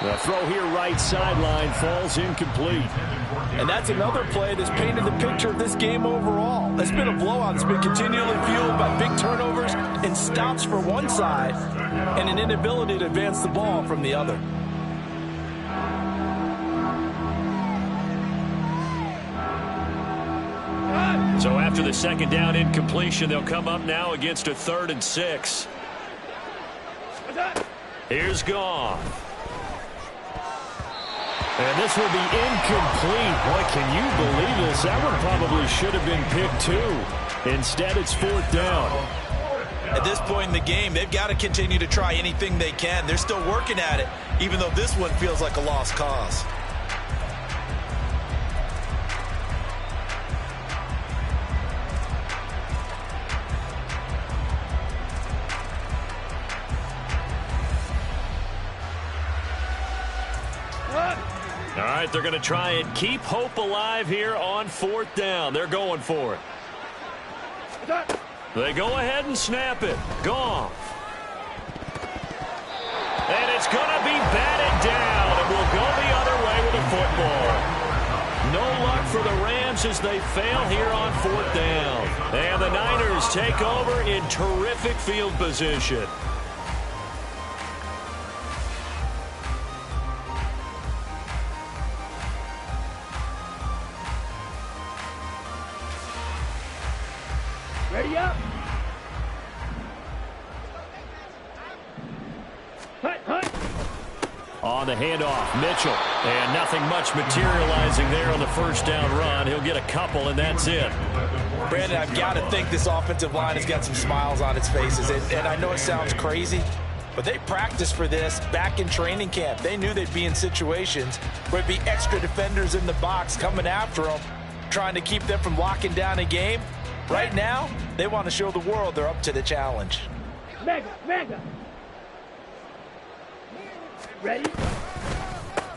The throw here right sideline falls incomplete. And that's another play that's painted the picture of this game overall. It's been a blowout that's been continually fueled by big turnovers and stops for one side and an inability to advance the ball from the other. So after the second down incompletion, they'll come up now against a 3rd and 6. Here's Goff. And this will be incomplete. Boy, can you believe this? That one probably should have been picked too. Instead, it's 4th down. At this point in the game, they've got to continue to try anything they can. They're still working at it, even though this one feels like a lost cause. All right, they're going to try and keep hope alive here on 4th down. They're going for it. They go ahead and snap it. Goff. And it's going to be batted down. And will go the other way with the football. No luck for the Rams as they fail here on 4th down. And the Niners take over in terrific field position. Ready up. Hut. On the handoff, Mitchell. And nothing much materializing there on the first down run. He'll get a couple, and that's it. Brandon, I've got to think this offensive line has got some smiles on its faces. And I know it sounds crazy, but they practiced for this back in training camp. They knew they'd be in situations where it'd be extra defenders in the box coming after them, trying to keep them from locking down a game. Right now, they want to show the world they're up to the challenge. Mega. Ready?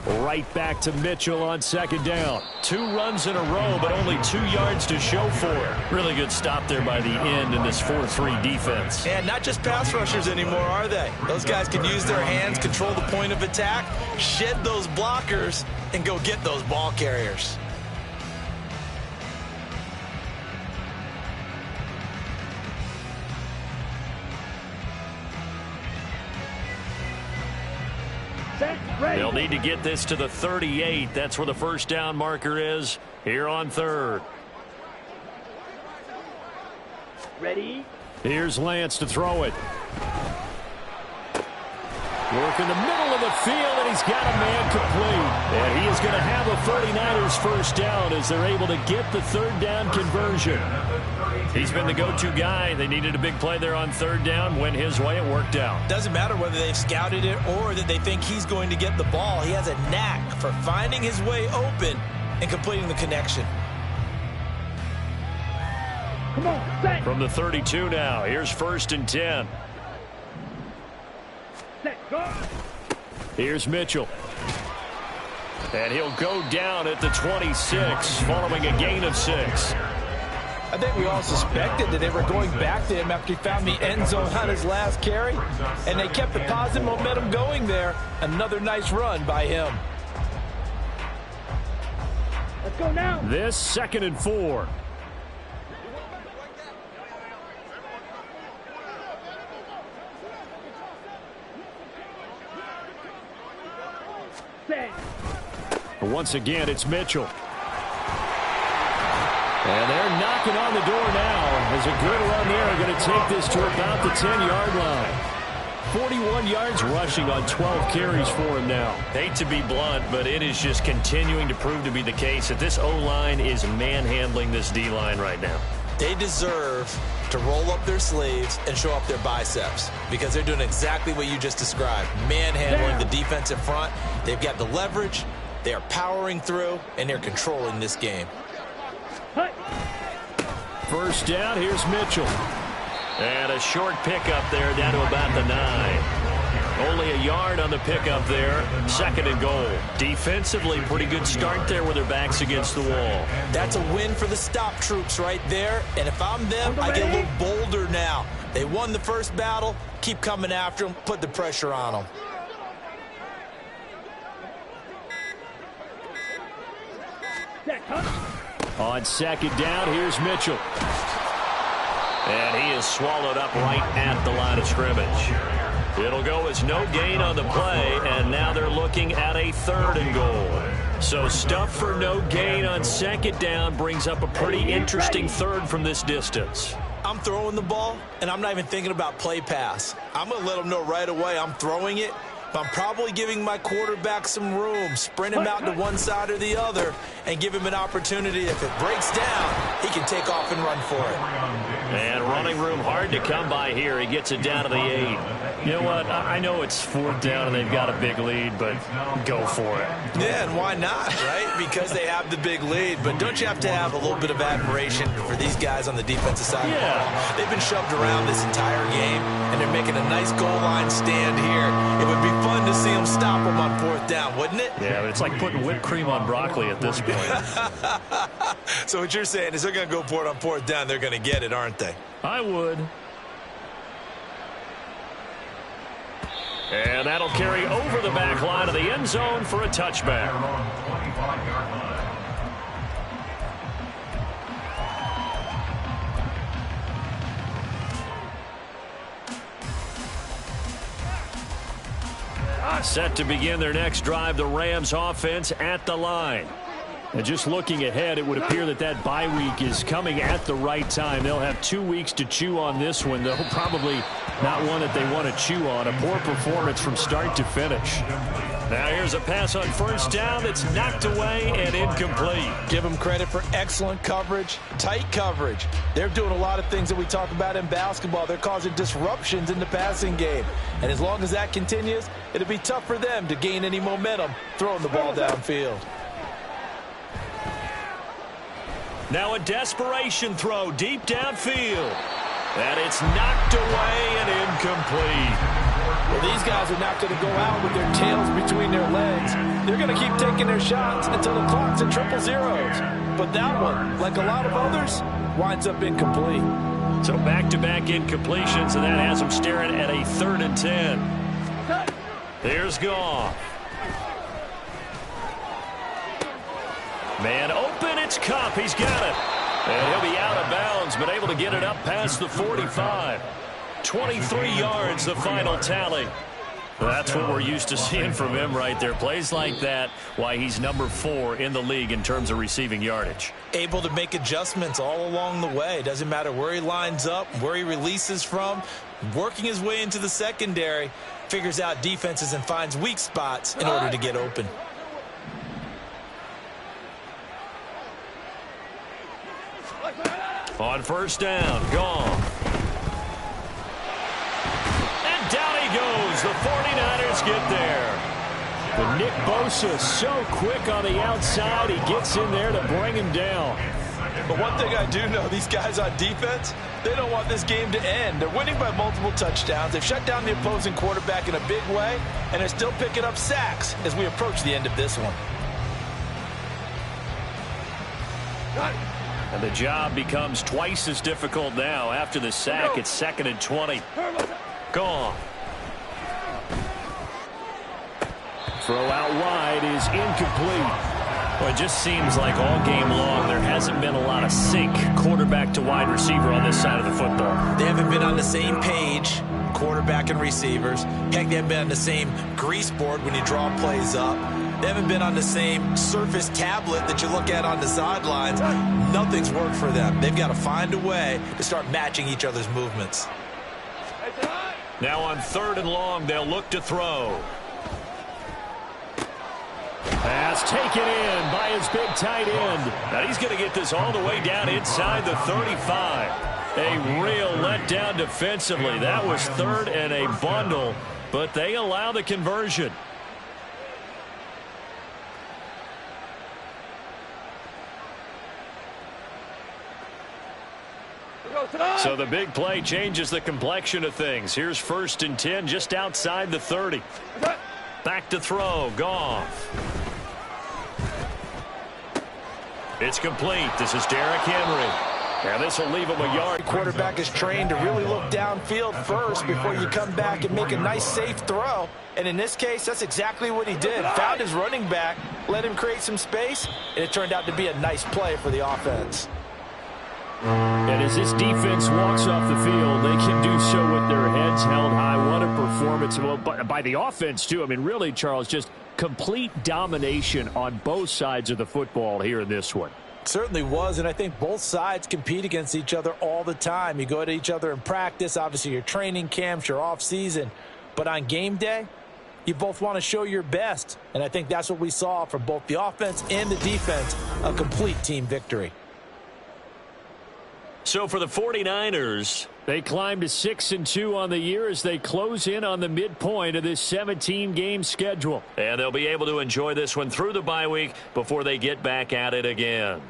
Right back to Mitchell on 2nd down. 2 runs in a row, but only 2 yards to show for it. Really good stop there by the end in this 4-3 defense. And not just pass rushers anymore, are they? Those guys can use their hands, control the point of attack, shed those blockers, and go get those ball carriers. They'll need to get this to the 38. That's where the first down marker is here on 3rd. Ready? Here's Lance to throw it. Work in the middle of the field, and he's got a man complete. And he is going to have a 49ers first down as they're able to get the 3rd down conversion. He's been the go-to guy. They needed a big play there on 3rd down. Went his way. It worked out. Doesn't matter whether they've scouted it or that they think he's going to get the ball. He has a knack for finding his way open and completing the connection. Come on, set. From the 32 now. Here's 1st and 10. Set, go. Here's Mitchell. And he'll go down at the 26 following a gain of 6. I think we all suspected that they were going back to him after he found the end zone on his last carry, and they kept the positive momentum going there. Another nice run by him. Let's go now. This 2nd and 4. Set. Once again, it's Mitchell. And they're knocking on the door now as a good run there. Going to take this to about the 10-yard line. 41 yards rushing on 12 carries for him now. Hate to be blunt, but it is just continuing to prove to be the case that this O-line is manhandling this D-line right now. They deserve to roll up their sleeves and show up their biceps because they're doing exactly what you just described. Manhandling the defensive front. They've got the leverage. They are powering through, and they're controlling this game. First down, here's Mitchell. And a short pickup there down to about the 9. Only a yard on the pickup there. 2nd and goal. Defensively, pretty good start there with their backs against the wall. That's a win for the stop troops right there. And if I'm them, I get a little bolder now. They won the first battle. Keep coming after them. Put the pressure on them. On 2nd down, here's Mitchell. And he is swallowed up right at the line of scrimmage. It'll go as no gain on the play, and now they're looking at a 3rd and goal. So stuff for no gain on second down brings up a pretty interesting third from this distance. I'm throwing the ball, and I'm not even thinking about play pass. I'm going to let them know right away I'm throwing it, but I'm probably giving my quarterback some room, sprint him out to one side or the other, and give him an opportunity. If it breaks down, he can take off and run for it. And running room hard to come by here. He gets it down to the 8. You know what? I know it's 4th down and they've got a big lead, but go for it. Yeah, and why not, right? Because they have the big lead. But don't you have to have a little bit of admiration for these guys on the defensive side? Yeah. They've been shoved around this entire game, and they're making a nice goal line stand here. It would be fun to see them stop them on 4th down, wouldn't it? Yeah, but it's like putting whipped cream on broccoli at this point. So what you're saying is they're going to go for it on 4th down. They're going to get it, aren't they? I would. And that'll carry over the back line of the end zone for a touchback. Set to begin their next drive, the Rams offense at the line. And just looking ahead, it would appear that bye week is coming at the right time. They'll have 2 weeks to chew on this one, though probably not one that they want to chew on. A poor performance from start to finish. Now here's a pass on 1st down that's knocked away and incomplete. Give them credit for excellent coverage, tight coverage. They're doing a lot of things that we talk about in basketball. They're causing disruptions in the passing game. And as long as that continues, it'll be tough for them to gain any momentum throwing the ball downfield. Now a desperation throw deep downfield. And it's knocked away and incomplete. Well, these guys are not going to go out with their tails between their legs. They're going to keep taking their shots until the clock's at 000. But that one, like a lot of others, winds up incomplete. So back-to-back incompletions, and that has them staring at a 3rd and 10. There's Goff. Man open, it's Kupp. He's got it. And he'll be out of bounds, but able to get it up past the 45. 23 yards, the final tally. That's what we're used to seeing from him right there. Plays like that, why he's number 4 in the league in terms of receiving yardage. Able to make adjustments all along the way. Doesn't matter where he lines up, where he releases from. Working his way into the secondary, figures out defenses and finds weak spots in order to get open. On 1st down, Goff. And down he goes. The 49ers get there. But Nick Bosa so quick on the outside, he gets in there to bring him down. But one thing I do know, these guys on defense, they don't want this game to end. They're winning by multiple touchdowns. They've shut down the opposing quarterback in a big way, and they're still picking up sacks as we approach the end of this one. And the job becomes twice as difficult now. After the sack, it's 2nd and 20. Goff. Throw out wide is incomplete. Well, it just seems like all game long there hasn't been a lot of sync quarterback to wide receiver on this side of the football. They haven't been on the same page, quarterback and receivers. Heck, they haven't been on the same grease board when you draw plays up. They haven't been on the same Surface tablet that you look at on the sidelines. Nothing's worked for them. They've got to find a way to start matching each other's movements. Now on 3rd and long, they'll look to throw. Pass taken in by his big tight end. Now he's going to get this all the way down inside the 35. A real letdown defensively. That was 3rd and a bundle, but they allow the conversion. So the big play changes the complexion of things. Here's 1st and 10 just outside the 30. Back to throw. Goff. It's complete. This is Derrick Henry. And this will leave him a yard. Quarterback is trained to really look downfield first before you come back and make a nice safe throw. And in this case, that's exactly what he did. Found his running back, let him create some space, and it turned out to be a nice play for the offense. And as this defense walks off the field, they can do so with their heads held high. What a performance by the offense, too. I mean, really, Charles, just complete domination on both sides of the football here in this one. Certainly was, and I think both sides compete against each other all the time. You go to each other in practice, obviously your training camps, your off-season. But on game day, you both want to show your best. And I think that's what we saw from both the offense and the defense, a complete team victory. So for the 49ers, they climb to 6-2 on the year as they close in on the midpoint of this 17-game schedule. And they'll be able to enjoy this one through the bye week before they get back at it again.